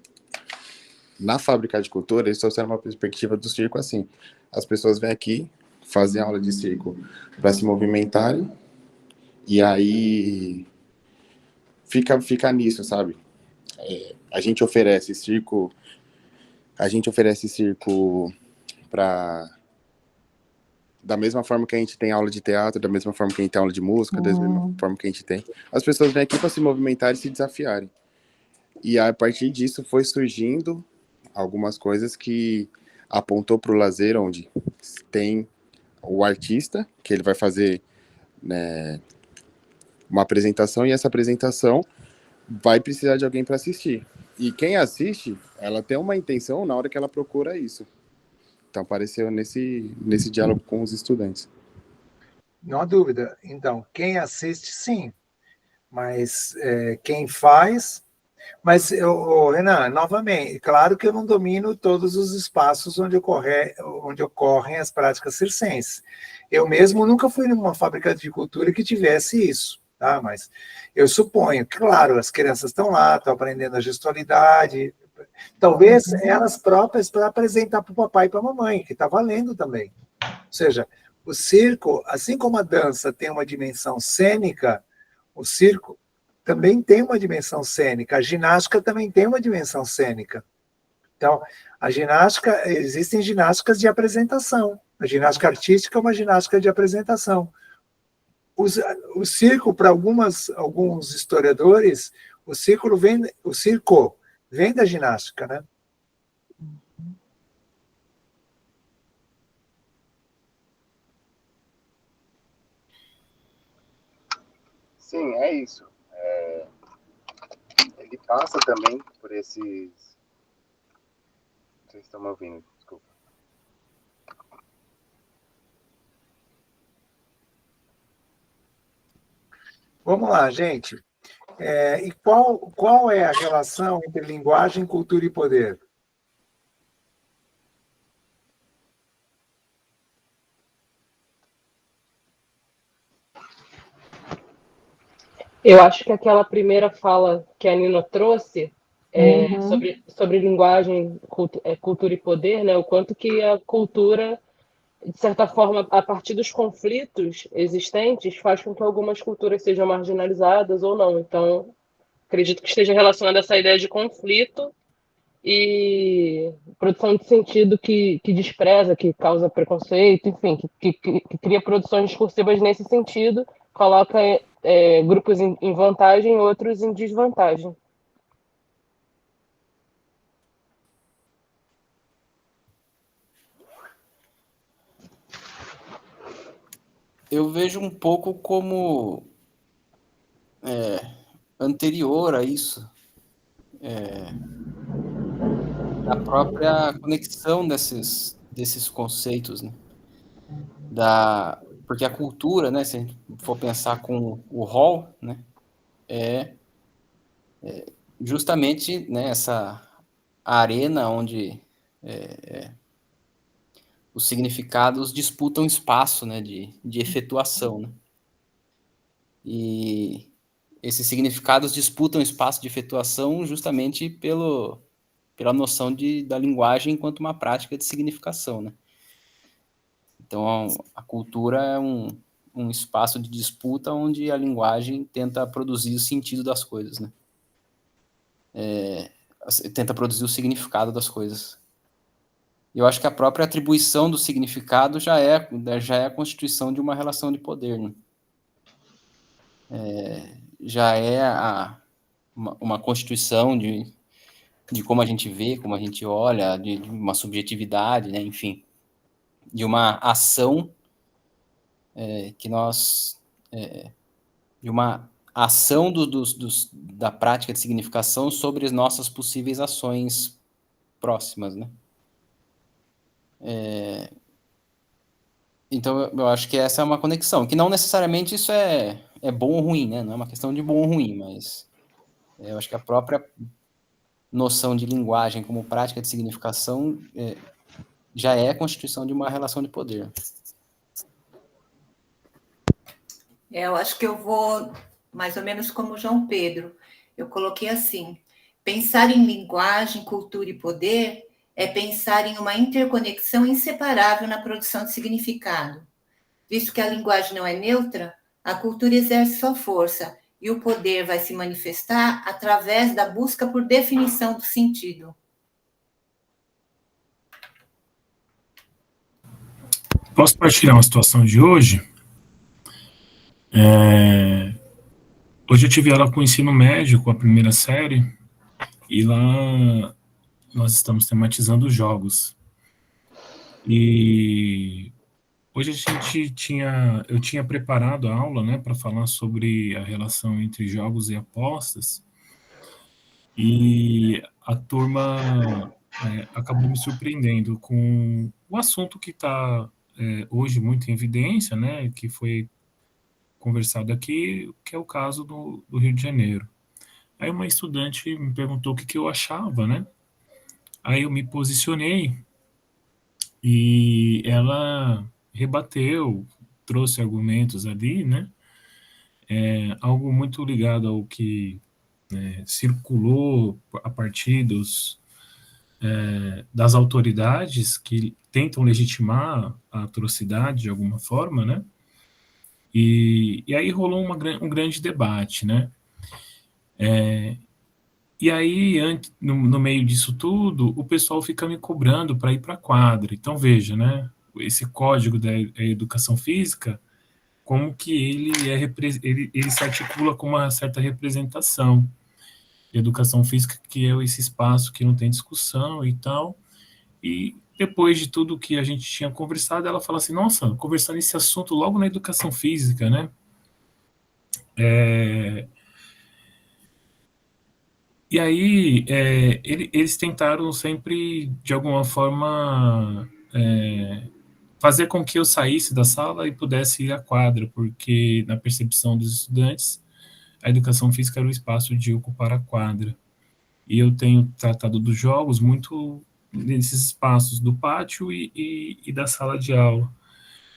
na fábrica de cultura eles trouxeram uma perspectiva do circo assim: as pessoas vêm aqui, fazem aula de circo para se movimentarem, e aí fica nisso, sabe? A gente oferece circo para... Da mesma forma que a gente tem aula de teatro, da mesma forma que a gente tem aula de música, da mesma forma que a gente tem. As pessoas vêm aqui para se movimentar e se desafiarem. E a partir disso foi surgindo algumas coisas que apontou para o lazer, onde tem o artista, que ele vai fazer, né, uma apresentação, e essa apresentação vai precisar de alguém para assistir. E quem assiste, ela tem uma intenção na hora que ela procura isso. Então, apareceu nesse diálogo com os estudantes. Não há dúvida. Então, quem assiste, sim. Mas quem faz... Mas, Renan, novamente, claro que eu não domino todos os espaços onde ocorrem as práticas circenses. Eu mesmo nunca fui numa fábrica de cultura que tivesse isso, tá? Mas eu suponho, claro, as crianças estão lá, estão aprendendo a gestualidade, talvez elas próprias para apresentar para o papai e para a mamãe, que está valendo também. Ou seja, o circo, assim como a dança tem uma dimensão cênica, o circo também tem uma dimensão cênica, a ginástica também tem uma dimensão cênica. Então, a ginástica, existem ginásticas de apresentação, a ginástica artística é uma ginástica de apresentação. O circo, para alguns historiadores, o circo vem da ginástica, né? Sim, é isso. Ele passa também por esses... Vocês estão me ouvindo? Desculpa. Vamos lá, gente. E qual é a relação entre linguagem, cultura e poder? Eu acho que aquela primeira fala que a Nina trouxe sobre linguagem, cultura e poder, né? O quanto que a cultura, de certa forma, a partir dos conflitos existentes, faz com que algumas culturas sejam marginalizadas ou não. Então, acredito que esteja relacionada a essa ideia de conflito e produção de sentido que despreza, que causa preconceito, enfim, que cria produções discursivas nesse sentido, coloca grupos em vantagem e outros em desvantagem. Eu vejo um pouco como anterior a isso, a própria conexão desses conceitos, né? Porque a cultura, né, se a gente for pensar com o Hall, né, é justamente, né, essa arena onde os significados disputam espaço, né, de efetuação, né? E esses significados disputam espaço de efetuação justamente pela noção da linguagem enquanto uma prática de significação, né? Então, a cultura é um espaço de disputa onde a linguagem tenta produzir o sentido das coisas, né? Tenta produzir o significado das coisas. Eu acho que a própria atribuição do significado já é a constituição de uma relação de poder, né? Já é uma constituição de como a gente vê, como a gente olha, de uma subjetividade, né? Enfim, de uma ação de uma ação da prática de significação sobre as nossas possíveis ações próximas, né? Então, eu acho que essa é uma conexão, que não necessariamente isso é bom ou ruim, né? Não é uma questão de bom ou ruim, mas eu acho que a própria noção de linguagem como prática de significação já é a constituição de uma relação de poder. Eu acho que eu vou mais ou menos como João Pedro. Eu coloquei assim: pensar em linguagem, cultura e poder é pensar em uma interconexão inseparável na produção de significado. Visto que a linguagem não é neutra, a cultura exerce sua força e o poder vai se manifestar através da busca por definição do sentido. Posso partilhar uma situação de hoje? Hoje eu tive aula com o ensino médio, com a primeira série, e lá nós estamos tematizando jogos. E hoje eu tinha preparado a aula, né, para falar sobre a relação entre jogos e apostas, e a turma acabou me surpreendendo com o assunto que está hoje muito em evidência, né, que foi conversado aqui, que é o caso do Rio de Janeiro. Aí uma estudante me perguntou o que eu achava, né? Aí eu me posicionei e ela rebateu, trouxe argumentos ali, né? Algo muito ligado ao que circulou a partir das autoridades que tentam legitimar a atrocidade de alguma forma, né? E aí rolou um grande debate, né? E aí, no meio disso tudo, o pessoal fica me cobrando para ir para a quadra. Então, veja, né? Esse código da educação física, como que ele se articula com uma certa representação. Educação física, que é esse espaço que não tem discussão e tal. E depois de tudo que a gente tinha conversado, ela fala assim, nossa, conversar nesse assunto logo na educação física, né? E aí, eles tentaram sempre, de alguma forma, fazer com que eu saísse da sala e pudesse ir à quadra, porque, na percepção dos estudantes, a educação física era o espaço de ocupar a quadra. E eu tenho tratado dos jogos muito nesses espaços do pátio e da sala de aula.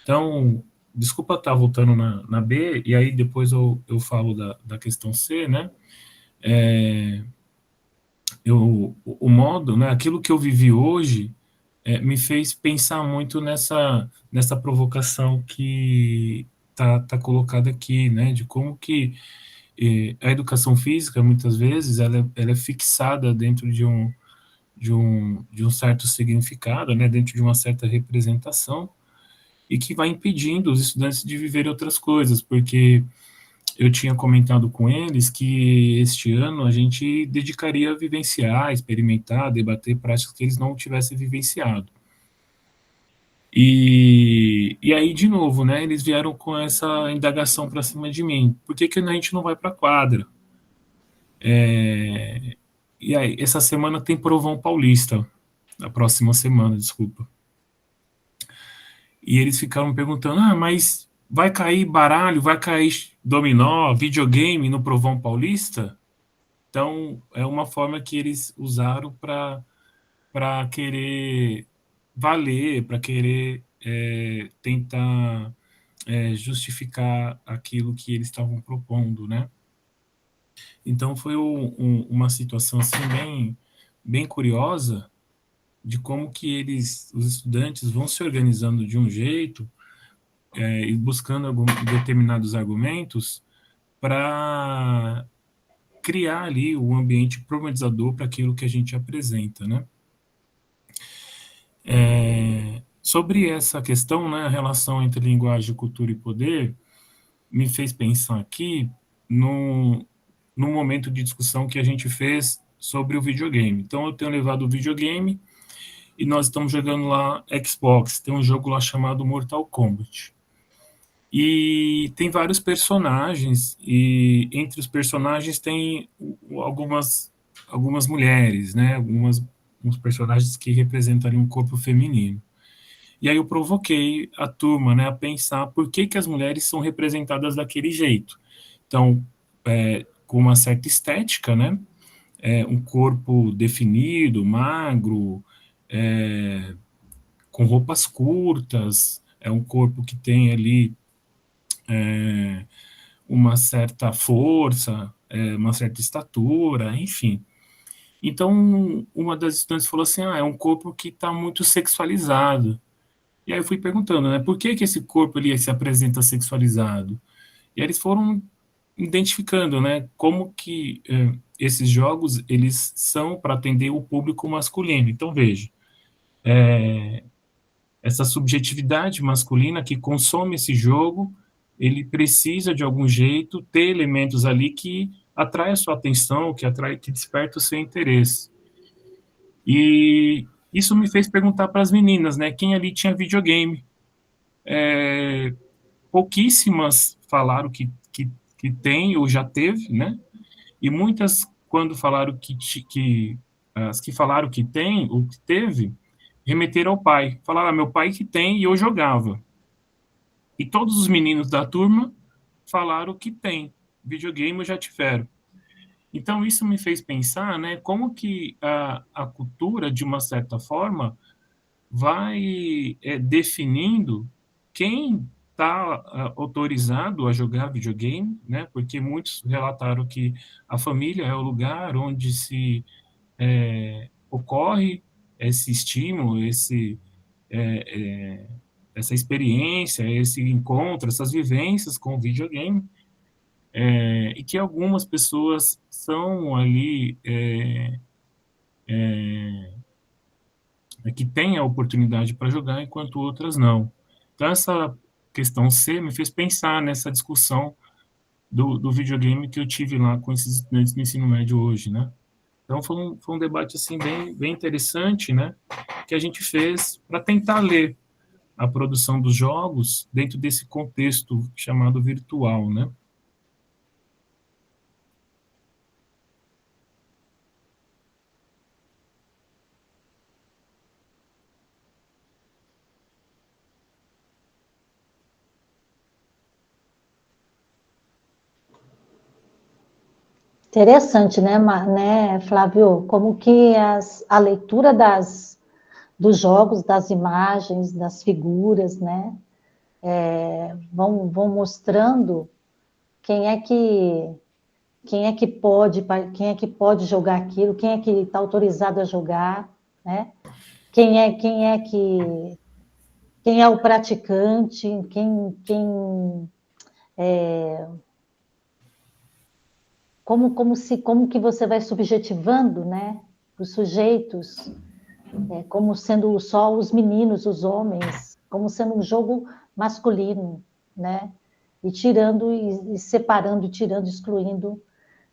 Então, desculpa estar voltando na B, e aí depois eu falo da questão C, né? O modo, né, aquilo que eu vivi hoje me fez pensar muito nessa provocação que tá colocada aqui, né, de como que a educação física, muitas vezes, ela é fixada dentro de de um certo significado, né, dentro de uma certa representação, e que vai impedindo os estudantes de viver outras coisas, porque eu tinha comentado com eles que este ano a gente dedicaria a vivenciar, experimentar, debater práticas que eles não tivessem vivenciado. E aí, de novo, né, eles vieram com essa indagação para cima de mim. Por que a gente não vai para a quadra? E aí, essa semana tem Provão Paulista, a próxima semana, desculpa. E eles ficaram perguntando, mas vai cair baralho, vai cair dominó, videogame no Provão Paulista? Então, é uma forma que eles usaram para querer valer, para querer tentar justificar aquilo que eles estavam propondo, né? Então, foi uma situação assim, bem curiosa, de como que os estudantes vão se organizando de um jeito e buscando determinados argumentos para criar ali o ambiente problematizador para aquilo que a gente apresenta, né? Sobre essa questão, né, a relação entre linguagem, cultura e poder, me fez pensar aqui no momento de discussão que a gente fez sobre o videogame. Então, eu tenho levado o videogame e nós estamos jogando lá Xbox. Tem um jogo lá chamado Mortal Kombat. E tem vários personagens, e entre os personagens tem algumas mulheres, né? Uns personagens que representariam um corpo feminino. E aí eu provoquei a turma, né, a pensar por que as mulheres são representadas daquele jeito. Então, com uma certa estética, né? Um corpo definido, magro, com roupas curtas, é um corpo que tem ali uma certa força, uma certa estatura, enfim. Então, uma das estudantes falou assim, é um corpo que está muito sexualizado. E aí eu fui perguntando, né, por que esse corpo ele se apresenta sexualizado? E aí eles foram identificando, né, como que esses jogos, eles são para atender o público masculino. Então, veja, essa subjetividade masculina que consome esse jogo, ele precisa, de algum jeito, ter elementos ali que atraem a sua atenção, que desperta o seu interesse. E isso me fez perguntar para as meninas, né, quem ali tinha videogame. Pouquíssimas falaram que tem ou já teve, né, e muitas, quando falaram as que falaram que tem ou que teve, remeteram ao pai. Falaram, meu pai que tem e eu jogava. E todos os meninos da turma falaram que tem. Videogame já tiveram. Então, isso me fez pensar, né, como que a cultura, de uma certa forma, vai definindo quem está autorizado a jogar videogame, né, porque muitos relataram que a família é o lugar onde se ocorre esse estímulo, essa experiência, esse encontro, essas vivências com o videogame, e que algumas pessoas são ali que têm a oportunidade para jogar, enquanto outras não. Então, essa questão C me fez pensar nessa discussão do videogame que eu tive lá com esses estudantes do ensino médio hoje, né? Então, foi um debate, assim, bem interessante, né? Que a gente fez para tentar ler a produção dos jogos dentro desse contexto chamado virtual, né? Interessante, né, Flávio? Como que a leitura dos jogos, das imagens, das figuras, né, vão mostrando quem é que pode jogar aquilo, quem é que está autorizado a jogar, né? Quem é o praticante, como que você vai subjetivando, né? os sujeitos, como sendo só os meninos, os homens, como sendo um jogo masculino, né? E tirando, e separando, tirando, excluindo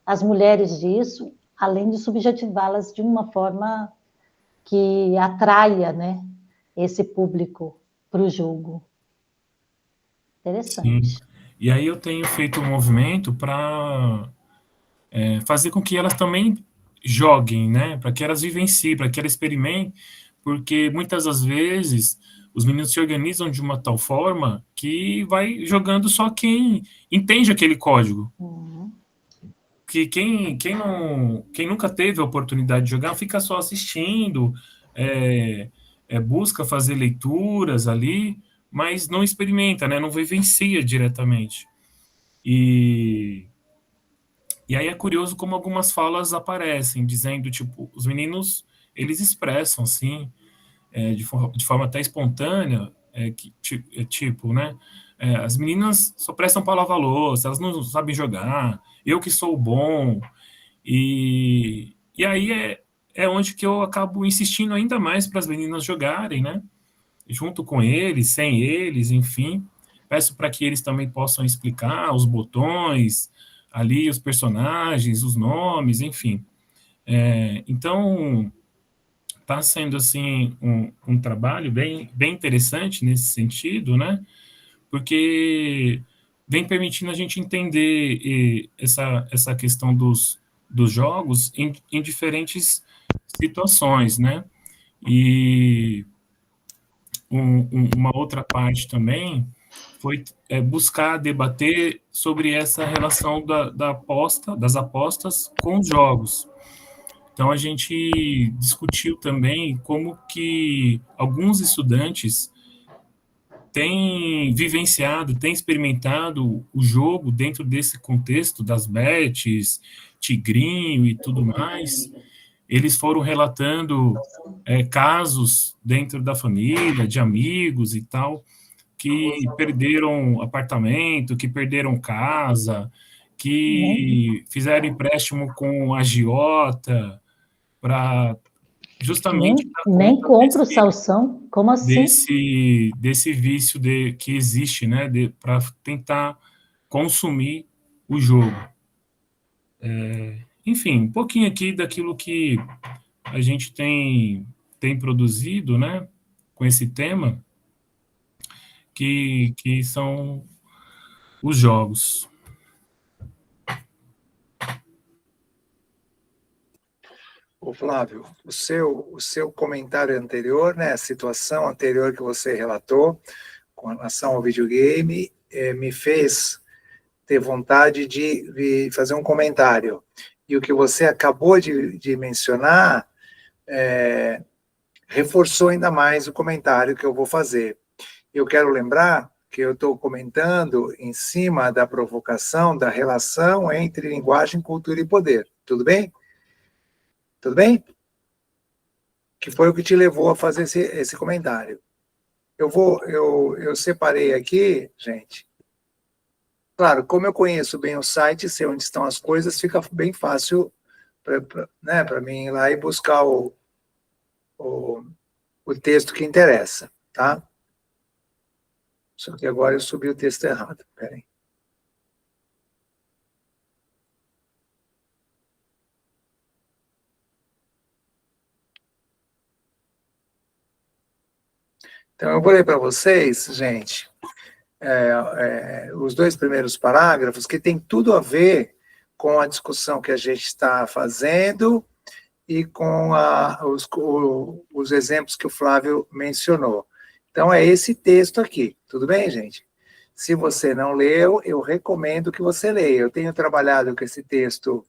as mulheres disso, além de subjetivá-las de uma forma que atraia, né, esse público para o jogo. Interessante. Sim. E aí eu tenho feito um movimento para fazer com que elas também joguem, né? Para que elas vivenciem, para que elas experimentem, porque muitas das vezes os meninos se organizam de uma tal forma que vai jogando só quem entende aquele código. Uhum. Que quem nunca teve a oportunidade de jogar fica só assistindo, busca fazer leituras ali, mas não experimenta, né? Não vivencia diretamente. E aí é curioso como algumas falas aparecem, dizendo, tipo, os meninos, eles expressam, assim, de forma até espontânea, tipo, né? As meninas só prestam para lavar louça, elas não sabem jogar, eu que sou bom. E aí é onde que eu acabo insistindo ainda mais para as meninas jogarem, né? Junto com eles, sem eles, enfim. Peço para que eles também possam explicar os botões, ali os personagens, os nomes, enfim. Então, está sendo, assim, um trabalho bem interessante nesse sentido, né? Porque vem permitindo a gente entender essa questão dos jogos em diferentes situações, né? E uma outra parte também foi buscar debater sobre essa relação das apostas com os jogos. Então, a gente discutiu também como que alguns estudantes têm vivenciado, têm experimentado o jogo dentro desse contexto das bets, tigrinho e tudo mais. Eles foram relatando casos dentro da família, de amigos e tal, que perderam apartamento, que perderam casa, que fizeram empréstimo com agiota para justamente dar Nem conta compro salsão, como assim? desse vício que existe, né, para tentar consumir o jogo. Enfim, um pouquinho aqui daquilo que a gente tem produzido, né, com esse tema, que são os jogos. Ô, Flávio, o seu comentário anterior, né, a situação anterior que você relatou com relação ao videogame, me fez ter vontade de fazer um comentário. E o que você acabou de mencionar reforçou ainda mais o comentário que eu vou fazer. Eu quero lembrar que eu estou comentando em cima da provocação da relação entre linguagem, cultura e poder. Tudo bem? Tudo bem? Que foi o que te levou a fazer esse comentário. Eu separei aqui, gente. Claro, como eu conheço bem o site, sei onde estão as coisas, fica bem fácil para mim ir lá e buscar o texto que interessa, tá? Só que agora eu subi o texto errado. Espera aí. Então, eu vou ler para vocês, gente, os 2 primeiros parágrafos, que tem tudo a ver com a discussão que a gente está fazendo e com os exemplos que o Flávio mencionou. Então, é esse texto aqui, tudo bem, gente? Se você não leu, eu recomendo que você leia. Eu tenho trabalhado com esse texto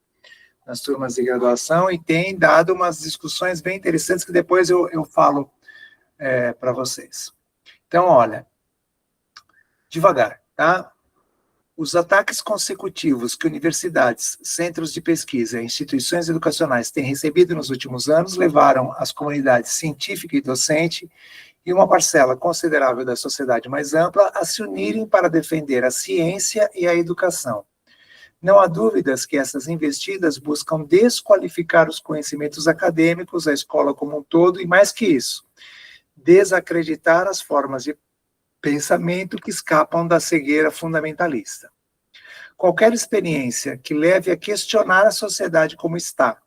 nas turmas de graduação e tem dado umas discussões bem interessantes que depois eu falo para vocês. Então, olha, devagar, tá? Os ataques consecutivos que universidades, centros de pesquisa e instituições educacionais têm recebido nos últimos anos levaram as comunidades científica e docente e uma parcela considerável da sociedade mais ampla a se unirem para defender a ciência e a educação. Não há dúvidas que essas investidas buscam desqualificar os conhecimentos acadêmicos, a escola como um todo, e mais que isso, desacreditar as formas de pensamento que escapam da cegueira fundamentalista. Qualquer experiência que leve a questionar a sociedade como está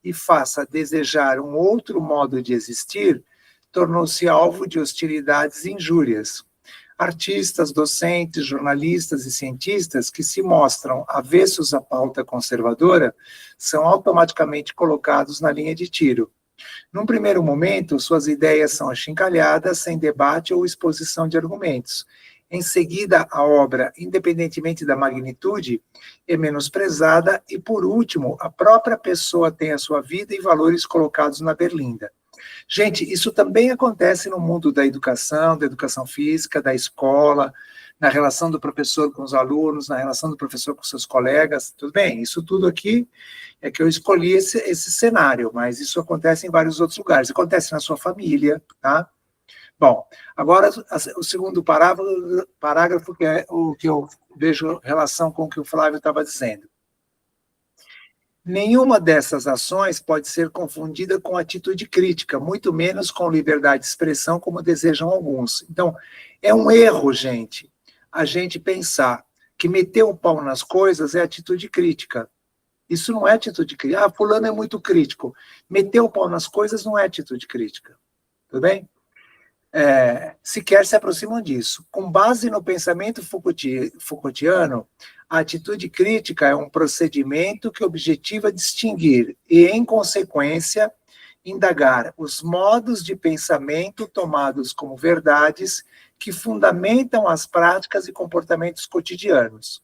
e faça desejar um outro modo de existir, tornou-se alvo de hostilidades e injúrias. Artistas, docentes, jornalistas e cientistas que se mostram avessos à pauta conservadora são automaticamente colocados na linha de tiro. Num primeiro momento, suas ideias são achincalhadas, sem debate ou exposição de argumentos. Em seguida, a obra, independentemente da magnitude, é menosprezada e, por último, a própria pessoa tem a sua vida e valores colocados na berlinda. Gente, isso também acontece no mundo da educação física, da escola, na relação do professor com os alunos, na relação do professor com seus colegas, tudo bem? Isso tudo aqui é que eu escolhi esse cenário, mas isso acontece em vários outros lugares. Acontece na sua família, tá? Bom, agora o segundo parágrafo, que é o que eu vejo relação com o que o Flávio estava dizendo. Nenhuma dessas ações pode ser confundida com atitude crítica, muito menos com liberdade de expressão, como desejam alguns. Então, é um erro, gente, a gente pensar que meter o pau nas coisas é atitude crítica. Isso não é atitude crítica. Ah, fulano é muito crítico. Meter o pau nas coisas não é atitude crítica. Tudo bem? Sequer se aproximam disso. Com base no pensamento Foucaultiano, a atitude crítica é um procedimento que objetiva distinguir e, em consequência, indagar os modos de pensamento tomados como verdades que fundamentam as práticas e comportamentos cotidianos.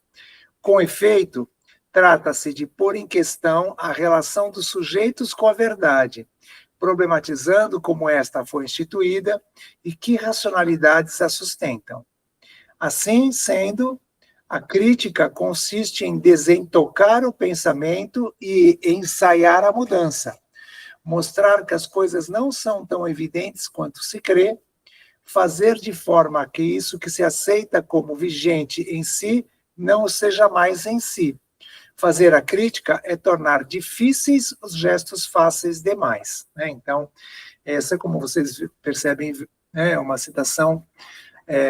Com efeito, trata-se de pôr em questão a relação dos sujeitos com a verdade, problematizando como esta foi instituída e que racionalidades a sustentam. Assim sendo, a crítica consiste em desentocar o pensamento e ensaiar a mudança, mostrar que as coisas não são tão evidentes quanto se crê, fazer de forma que isso que se aceita como vigente em si não o seja mais em si. Fazer a crítica é tornar difíceis os gestos fáceis demais. Né? Então, essa, como vocês percebem, é uma citação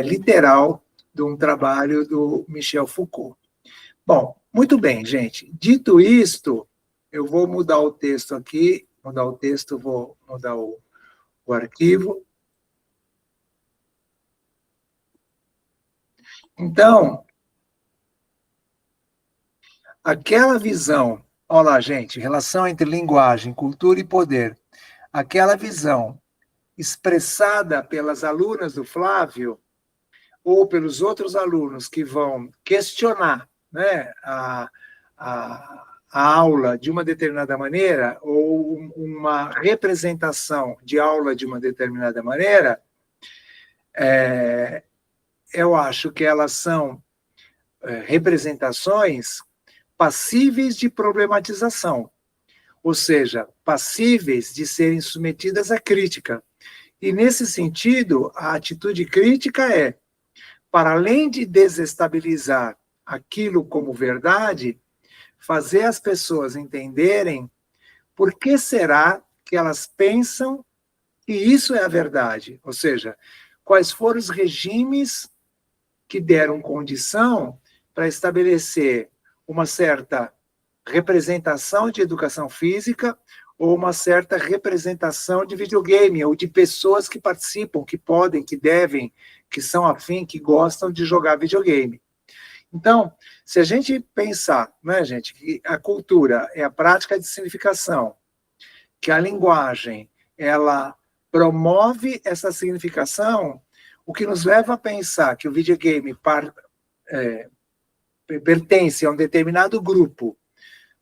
literal de um trabalho do Michel Foucault. Bom, muito bem, gente. Dito isto, eu vou mudar o texto aqui, vou mudar o arquivo. Então, aquela visão, olha lá, gente, relação entre linguagem, cultura e poder, aquela visão expressada pelas alunas do Flávio, ou pelos outros alunos que vão questionar, né, a aula de uma determinada maneira, ou uma representação de aula de uma determinada maneira, eu acho que elas são representações passíveis de problematização, ou seja, passíveis de serem submetidas à crítica. E, nesse sentido, a atitude crítica é, para além de desestabilizar aquilo como verdade, fazer as pessoas entenderem por que será que elas pensam que isso é a verdade, ou seja, quais foram os regimes que deram condição para estabelecer uma certa representação de educação física ou uma certa representação de videogame, ou de pessoas que participam, que podem, que devem, que são afim, que gostam de jogar videogame. Então, se a gente pensar, né, gente, que a cultura é a prática de significação, que a linguagem, ela promove essa significação, o que nos leva a pensar que o videogame pertence a um determinado grupo,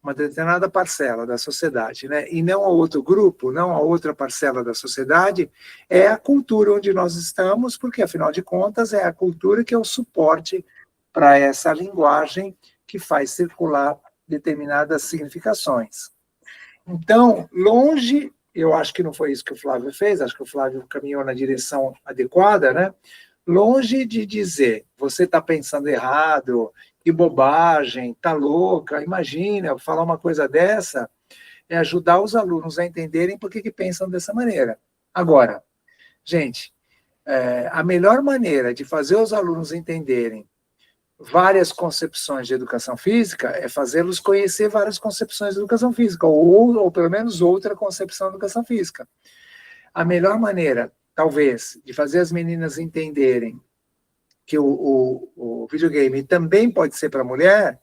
uma determinada parcela da sociedade, né? E não a outro grupo, não a outra parcela da sociedade, é a cultura onde nós estamos, porque, afinal de contas, é a cultura que é o suporte para essa linguagem que faz circular determinadas significações. Então, eu acho que não foi isso que o Flávio fez, acho que o Flávio caminhou na direção adequada, né? longe de dizer, você está pensando errado, que bobagem, está louca, imagina, falar uma coisa dessa, é ajudar os alunos a entenderem por que pensam dessa maneira. Agora, gente, a melhor maneira de fazer os alunos entenderem várias concepções de educação física é fazê-los conhecer várias concepções de educação física, ou pelo menos outra concepção de educação física. A melhor maneira, talvez, de fazer as meninas entenderem que o videogame também pode ser para a mulher,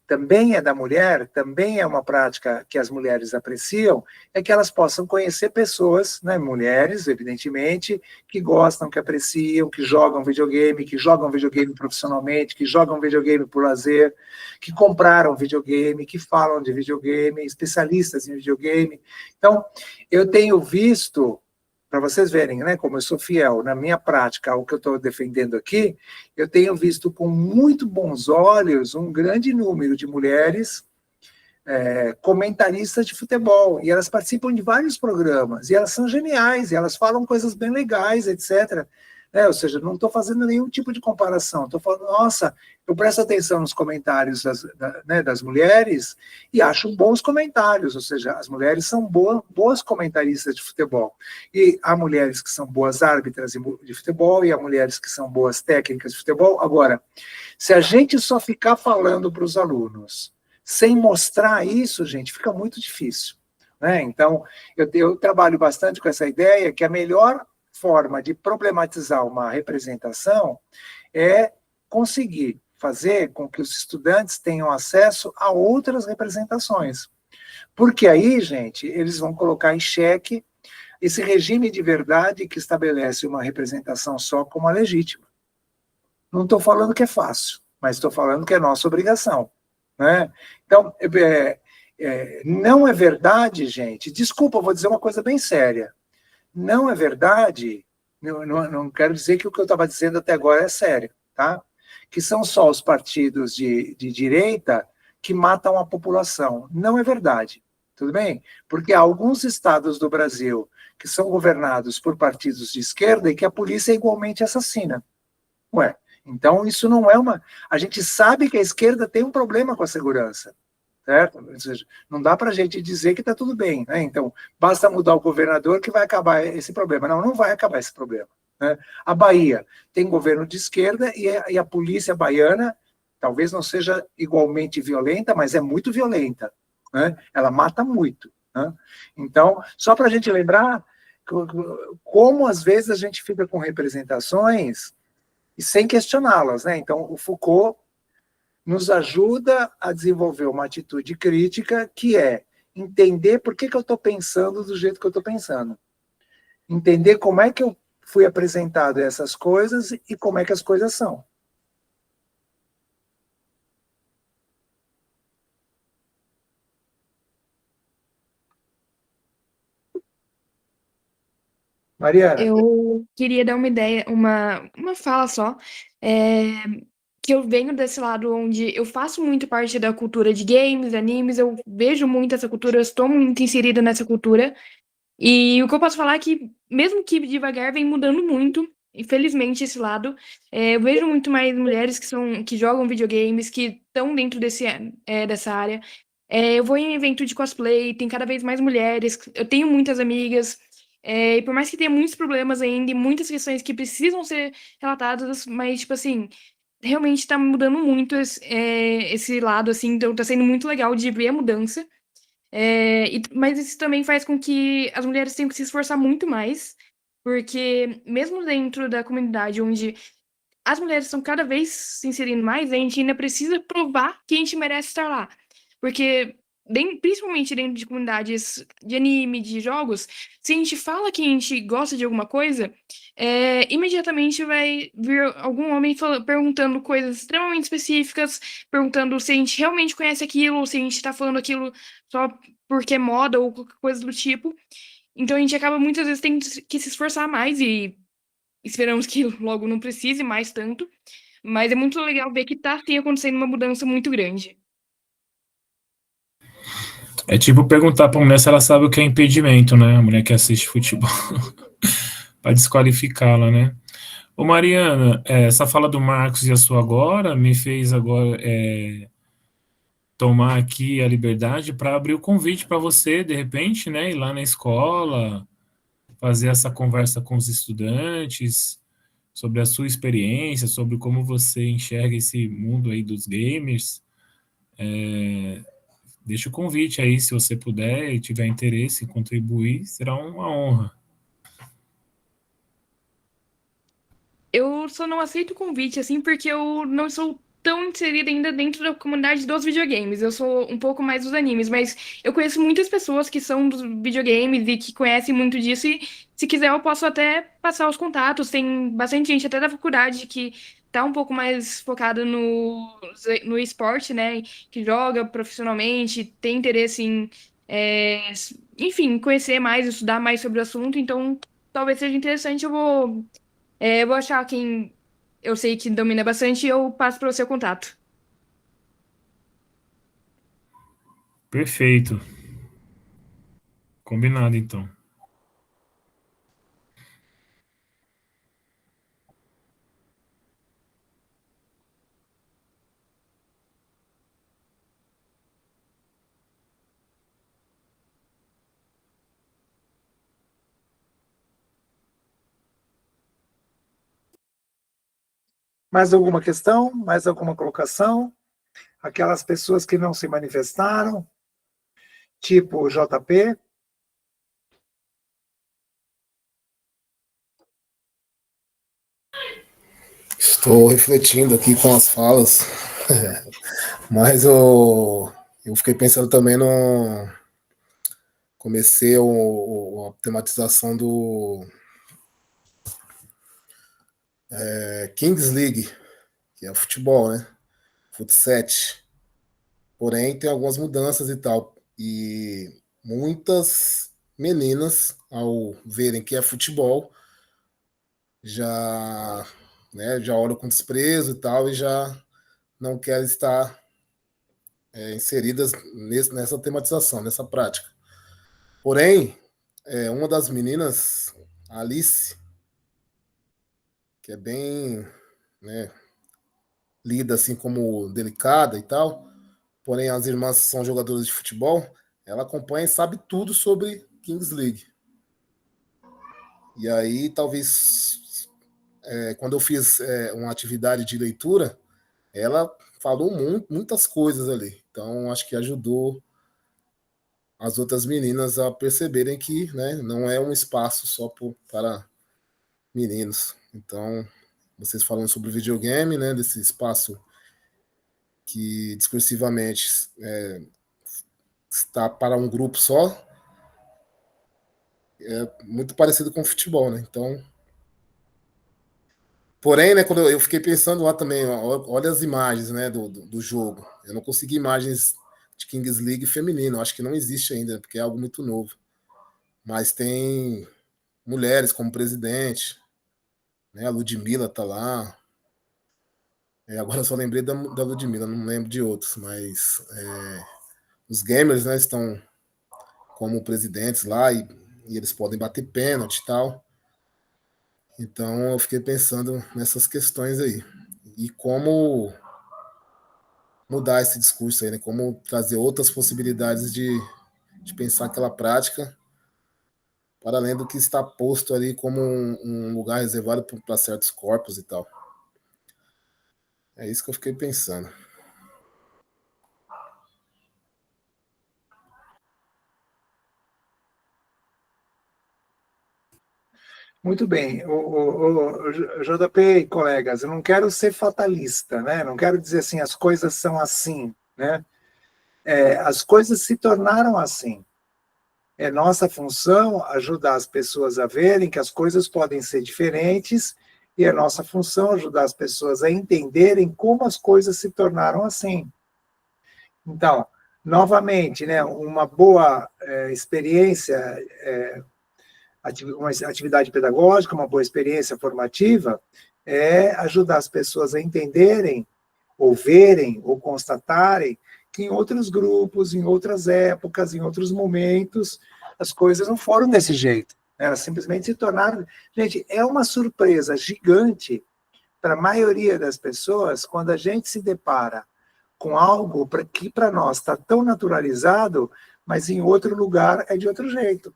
também é da mulher, também é uma prática que as mulheres apreciam, é que elas possam conhecer pessoas, né, mulheres, evidentemente, que gostam, que apreciam, que jogam videogame profissionalmente, que jogam videogame por lazer, que compraram videogame, que falam de videogame, especialistas em videogame. Então, eu tenho visto, para vocês verem, né, como eu sou fiel na minha prática ao que eu estou defendendo aqui, eu tenho visto com muito bons olhos um grande número de mulheres comentaristas de futebol, e elas participam de vários programas, e elas são geniais, e elas falam coisas bem legais, etc. Ou seja, não estou fazendo nenhum tipo de comparação, estou falando, nossa, eu presto atenção nos comentários das mulheres e acho bons comentários, ou seja, as mulheres são boas comentaristas de futebol, e há mulheres que são boas árbitras de futebol, e há mulheres que são boas técnicas de futebol. Agora, se a gente só ficar falando para os alunos, sem mostrar isso, gente, fica muito difícil, né? Então, eu trabalho bastante com essa ideia que a melhor forma de problematizar uma representação é conseguir fazer com que os estudantes tenham acesso a outras representações. Porque aí, gente, eles vão colocar em xeque esse regime de verdade que estabelece uma representação só como a legítima. Não estou falando que é fácil, mas estou falando que é nossa obrigação, né? Então, não é verdade, gente, desculpa, vou dizer uma coisa bem séria, não é verdade, não quero dizer que o que eu estava dizendo até agora é sério, tá? Que são só os partidos de direita que matam a população. Não é verdade, tudo bem? Porque há alguns estados do Brasil que são governados por partidos de esquerda e que a polícia é igualmente assassina. Ué, então isso não é uma... A gente sabe que a esquerda tem um problema com a segurança, certo? Ou seja, não dá para a gente dizer que está tudo bem, né? Então, basta mudar o governador que vai acabar esse problema. Não vai acabar esse problema, né? A Bahia tem governo de esquerda e a polícia baiana talvez não seja igualmente violenta, mas é muito violenta, né? Ela mata muito, né? Então, só para a gente lembrar como às vezes a gente fica com representações e sem questioná-las, né? Então, o Foucault nos ajuda a desenvolver uma atitude crítica, que é entender por que eu estou pensando do jeito que eu estou pensando. Entender como é que eu fui apresentado a essas coisas e como é que as coisas são. Mariana? Eu queria dar uma ideia, uma fala só, que eu venho desse lado onde eu faço muito parte da cultura de games, animes, eu vejo muito essa cultura, eu estou muito inserida nessa cultura, e o que eu posso falar é que, mesmo que devagar, vem mudando muito, infelizmente, esse lado. Eu vejo muito mais mulheres que jogam videogames, que estão dentro dessa área. Eu vou em evento de cosplay, tem cada vez mais mulheres, eu tenho muitas amigas, e por mais que tenha muitos problemas ainda e muitas questões que precisam ser relatadas, mas, tipo assim, realmente tá mudando muito esse lado, assim, então tá sendo muito legal de ver a mudança. Mas isso também faz com que as mulheres tenham que se esforçar muito mais, porque mesmo dentro da comunidade onde as mulheres estão cada vez se inserindo mais, a gente ainda precisa provar que a gente merece estar lá. Porque, principalmente dentro de comunidades de anime, de jogos, se a gente fala que a gente gosta de alguma coisa, imediatamente vai vir algum homem perguntando coisas extremamente específicas, perguntando se a gente realmente conhece aquilo, ou se a gente está falando aquilo só porque é moda ou qualquer coisa do tipo. Então a gente acaba muitas vezes tendo que se esforçar mais e esperamos que logo não precise mais tanto. Mas é muito legal ver que tá acontecendo uma mudança muito grande. É tipo perguntar pra mulher se ela sabe o que é impedimento, né? A mulher que assiste futebol. Para desqualificá-la, né? Ô Mariana, essa fala do Marcos e a sua agora me fez agora tomar aqui a liberdade para abrir o convite para você, de repente, né, ir lá na escola, fazer essa conversa com os estudantes sobre a sua experiência, sobre como você enxerga esse mundo aí dos gamers. Deixa o convite aí, se você puder e tiver interesse em contribuir, será uma honra. Eu só não aceito o convite, assim, porque eu não sou tão inserida ainda dentro da comunidade dos videogames. Eu sou um pouco mais dos animes, mas eu conheço muitas pessoas que são dos videogames e que conhecem muito disso, e se quiser eu posso até passar os contatos. Tem bastante gente até da faculdade que tá um pouco mais focada no esporte, né? Que joga profissionalmente, tem interesse em, enfim, conhecer mais, estudar mais sobre o assunto, então talvez seja interessante. Eu vou achar quem eu sei que domina bastante e eu passo para o seu contato. Perfeito. Combinado, então. Mais alguma questão? Mais alguma colocação? Aquelas pessoas que não se manifestaram, tipo o JP? Estou refletindo aqui com as falas, mas eu fiquei pensando também no. Comecei a tematização do Kings League, que é o futebol, né? Futset. Porém, tem algumas mudanças e tal. E muitas meninas, ao verem que é futebol, já, né, já olham com desprezo e tal, e já não querem estar inseridas nessa tematização, nessa prática. Porém, uma das meninas, a Alice, que é bem, né, lida assim como delicada e tal, porém as irmãs são jogadoras de futebol, ela acompanha e sabe tudo sobre Kings League. E aí, talvez, quando eu fiz uma atividade de leitura, ela falou muitas coisas ali. Então, acho que ajudou as outras meninas a perceberem que, né, não é um espaço só para meninos. Então, vocês falando sobre videogame, né, desse espaço que discursivamente está para um grupo só, é muito parecido com o futebol, né? Então, porém, né, quando eu fiquei pensando lá também, olha as imagens, né, do jogo. Eu não consegui imagens de Kings League feminino, acho que não existe ainda, porque é algo muito novo. Mas tem mulheres como presidente, né? A Ludmilla tá lá. Agora eu só lembrei da Ludmilla, não lembro de outros, mas os gamers, né, estão como presidentes lá e eles podem bater pênalti e tal. Então eu fiquei pensando nessas questões aí. E como mudar esse discurso aí, né? Como trazer outras possibilidades de pensar aquela prática para além do que está posto ali como um lugar reservado para certos corpos e tal. É isso que eu fiquei pensando. Muito bem. O JP e colegas, eu não quero ser fatalista, né? Não quero dizer assim, as coisas são assim, né? As coisas se tornaram assim. É nossa função ajudar as pessoas a verem que as coisas podem ser diferentes e é nossa função ajudar as pessoas a entenderem como as coisas se tornaram assim. Então, novamente, né, uma boa experiência, uma atividade pedagógica, uma boa experiência formativa, é ajudar as pessoas a entenderem, ou verem, ou constatarem que em outros grupos, em outras épocas, em outros momentos, as coisas não foram desse jeito, Elas simplesmente se tornaram... Gente, é uma surpresa gigante para a maioria das pessoas quando a gente se depara com algo que para nós está tão naturalizado, mas em outro lugar é de outro jeito.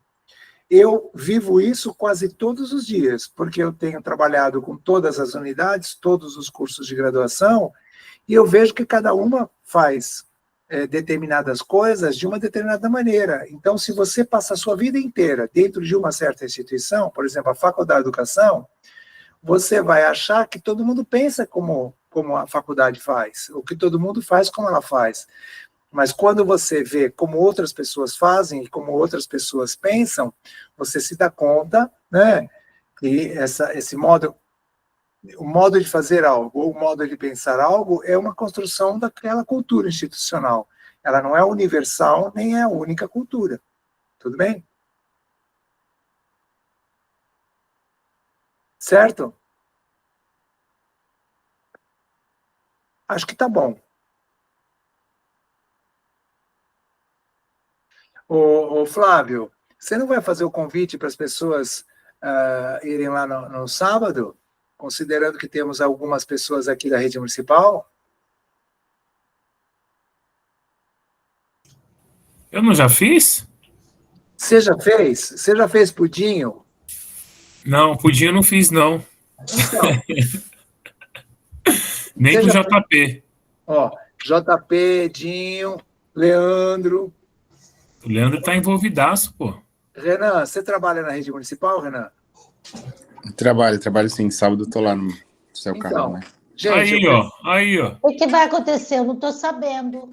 Eu vivo isso quase todos os dias, porque eu tenho trabalhado com todas as unidades, todos os cursos de graduação, e eu vejo que cada uma faz determinadas coisas de uma determinada maneira. Então, se você passa a sua vida inteira dentro de uma certa instituição, por exemplo, a Faculdade de Educação, você vai achar que todo mundo pensa como a faculdade faz, ou que todo mundo faz como ela faz. Mas quando você vê como outras pessoas fazem e como outras pessoas pensam, você se dá conta, né, que esse modo, o modo de fazer algo ou o modo de pensar algo é uma construção daquela cultura institucional. Ela não é universal, nem é a única cultura. Tudo bem? Certo? Acho que tá bom. Ô Flávio, você não vai fazer o convite para as pessoas irem lá no sábado, considerando que temos algumas pessoas aqui da rede municipal? Eu não já fiz? Você já fez? Você já fez pudinho? Não, pudim eu não fiz, não. Então, Nem com o JP. ó, JP, Dinho, Leandro. O Leandro tá envolvidaço, pô. Renan, você trabalha na rede municipal, Renan? Trabalho sim. Sábado eu tô lá no seu Então, canal, né? gente, Aí, ó. O que vai acontecer? Eu não estou sabendo.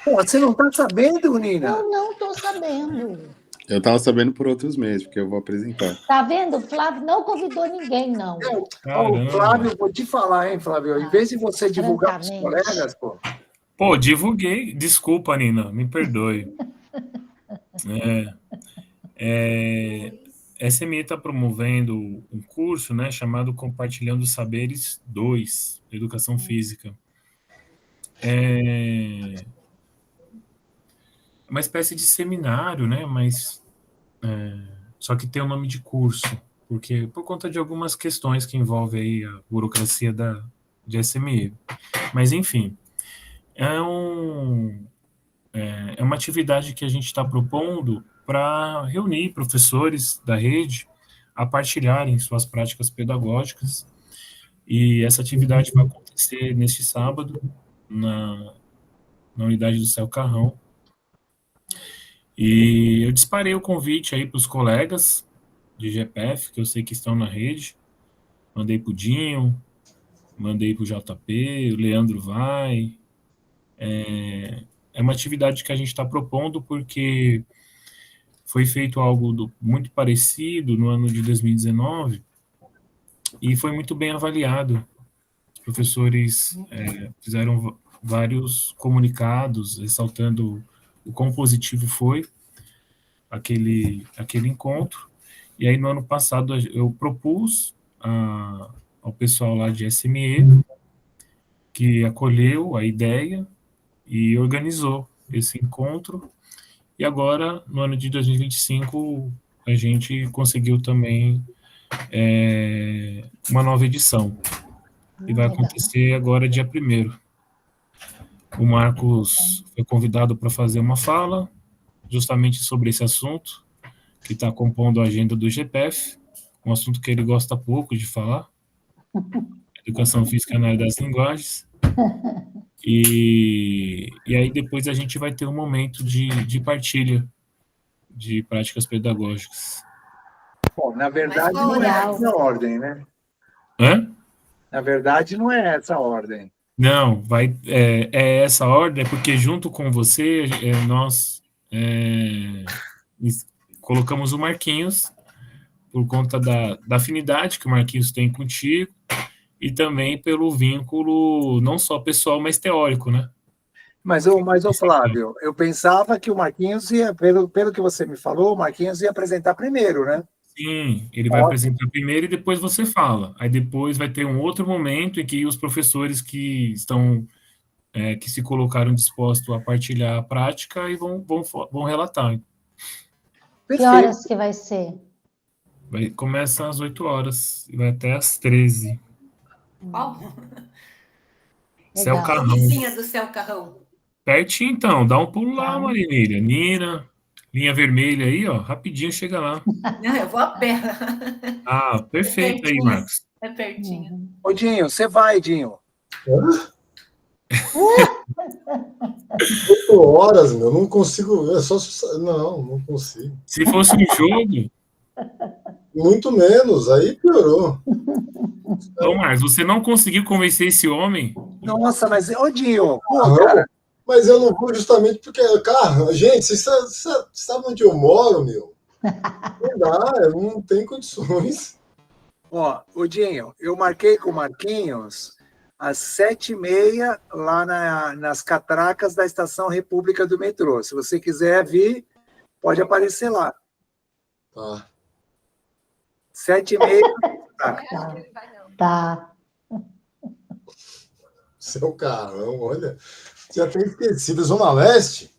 Pô, você não está sabendo, Nina? Eu não estou sabendo. Eu tava sabendo por outros meios, porque eu vou apresentar. Tá vendo? O Flávio não convidou ninguém, não. O Flávio, vou te falar, hein, Flávio? Em vez de você divulgar para os colegas, pô. Pô, divulguei. Desculpa, Nina, me perdoe. SME está promovendo um curso, né, chamado Compartilhando Saberes 2, Educação Física. É uma espécie de seminário, né, mas só que tem o nome de curso, porque por conta de algumas questões que envolvem aí a burocracia de SME. Mas, enfim, é uma atividade que a gente está propondo para reunir professores da rede a partilharem suas práticas pedagógicas, e essa atividade vai acontecer neste sábado, na unidade do Céu Carrão. E eu disparei o convite aí para os colegas de GPF, que eu sei que estão na rede. Mandei para o Dinho, mandei para o JP, o Leandro vai. É uma atividade que a gente está propondo porque foi feito algo muito parecido no ano de 2019 e foi muito bem avaliado. Os professores fizeram vários comunicados ressaltando o quão positivo foi aquele encontro. E aí, no ano passado, eu propus ao pessoal lá de SME, que acolheu a ideia e organizou esse encontro. E agora, no ano de 2025, a gente conseguiu também uma nova edição. E vai acontecer agora, dia 1º. O Marcos foi convidado para fazer uma fala, justamente sobre esse assunto, que está compondo a agenda do GPF, um assunto que ele gosta pouco de falar, educação física na área das linguagens. E aí depois a gente vai ter um momento de partilha de práticas pedagógicas. Bom, na verdade não é essa a ordem, né? Hã? Na verdade não é essa a ordem. Não, é essa ordem, porque junto com você, nós colocamos o Marquinhos, por conta da afinidade que o Marquinhos tem contigo, e também pelo vínculo não só pessoal, mas teórico, né? Mas Flávio, eu pensava que o Marquinhos ia, pelo que você me falou, o Marquinhos ia apresentar primeiro, né? Sim, ele vai apresentar primeiro e depois você fala. Aí depois vai ter um outro momento em que os professores que estão, que se colocaram dispostos a partilhar a prática e vão relatar. Que horas que vai ser? Começa às 8 horas e vai até às 13. Qual? Céu Legal. Carrão. Vizinha do Céu Carrão. Pertinho, então. Dá um pulo lá, Tá. Marinêira. Nina, linha vermelha aí, ó. Rapidinho chega lá. Não, eu vou a pé. Ah, perfeito aí, pertinho. Marcos. É pertinho. Ô, Dinho, você vai, Dinho. 8 horas, meu, não consigo. É só. Não consigo. Se fosse um jogo, Muito menos, aí piorou. ô, Marcos, você não conseguiu convencer esse homem? Nossa, mas, ô, Dinho, pô, Não, cara, mas eu não vou justamente porque, cara, gente, você sabe onde eu moro, meu? Não dá, eu não tenho condições. ó, ô, Dinho, eu marquei com o Marquinhos às 7h30 lá nas catracas da Estação República do metrô. Se você quiser vir, pode aparecer lá. Tá. 7h30. Tá. Seu Carrão, olha. Você até esquecido, Zona Leste?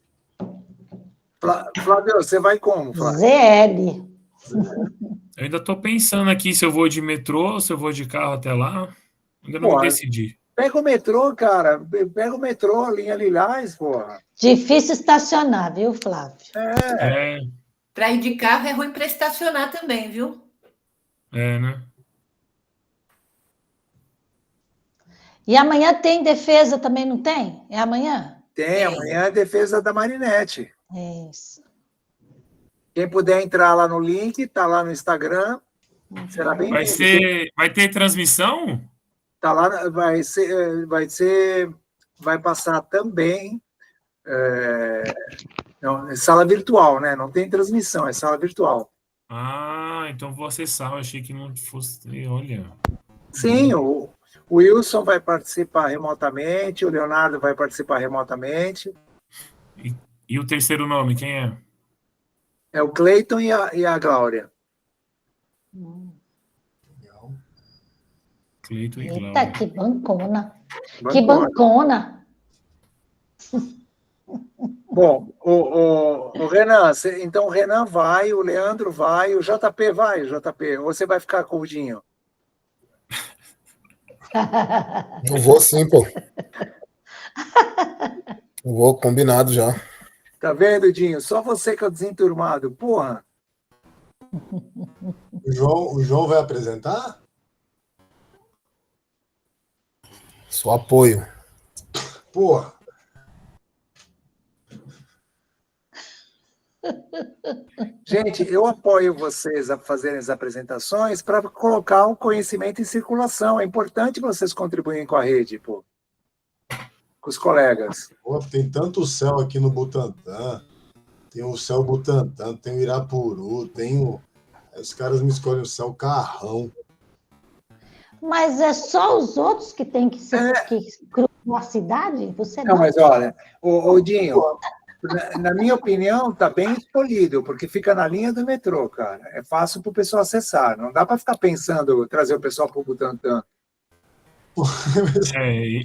Flávio, você vai como, Flávio? ZL. Eu ainda tô pensando aqui se eu vou de metrô ou se eu vou de carro até lá. Ainda não Pô, me decidi. Pega o metrô, cara. Pega o metrô, linha Lilás, porra. Difícil estacionar, viu, Flávio? É, Para ir de carro é ruim para estacionar também, viu? né? E amanhã tem defesa também, não tem? É amanhã? Tem, amanhã é a defesa da Marinette. Isso. Quem puder entrar lá no link, tá lá no Instagram, será bem-vindo. Vai ter transmissão? Tá lá, vai passar também não, é sala virtual, né? Não tem transmissão, é sala virtual. Ah, então vou acessar. Eu achei que não fosse. Olha. Sim, o Wilson vai participar remotamente, o Leonardo vai participar remotamente. E o terceiro nome, quem é? É o Cleiton e a Glória. Cleiton e Eita, Glória. que bancona. Que bancona. Bom, o Renan, então o Renan vai, o Leandro vai, o JP vai, JP, ou você vai ficar com o Dinho? Eu vou sim, pô. Eu vou, combinado já. Tá vendo, Dinho? Só você que é o desenturmado, porra. O João vai apresentar? Só apoio. Porra. Gente, eu apoio vocês a fazerem as apresentações para colocar o conhecimento em circulação. É importante vocês contribuírem com a rede, pô. Com os colegas. Pô, tem tanto céu aqui no Butantã. Tem o céu Butantã, tem o Irapuru, tem o... Os caras me escolhem o céu Carrão. Mas é só os outros que tem que cruzar a cidade? Você Não, mas olha, o Dinho, na minha opinião, tá bem escolhido, porque fica na linha do metrô, cara. É fácil para o pessoal acessar. Não dá para ficar pensando, trazer o pessoal para o Butantã.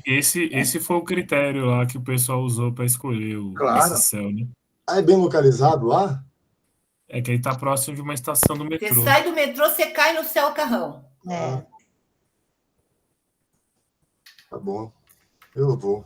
Esse foi o critério lá que o pessoal usou para escolher Claro. esse céu, né? Ah, é bem localizado lá? É que ele está próximo de uma estação do metrô. Você sai do metrô, você cai no Céu Carrão. É. Tá bom. Eu vou.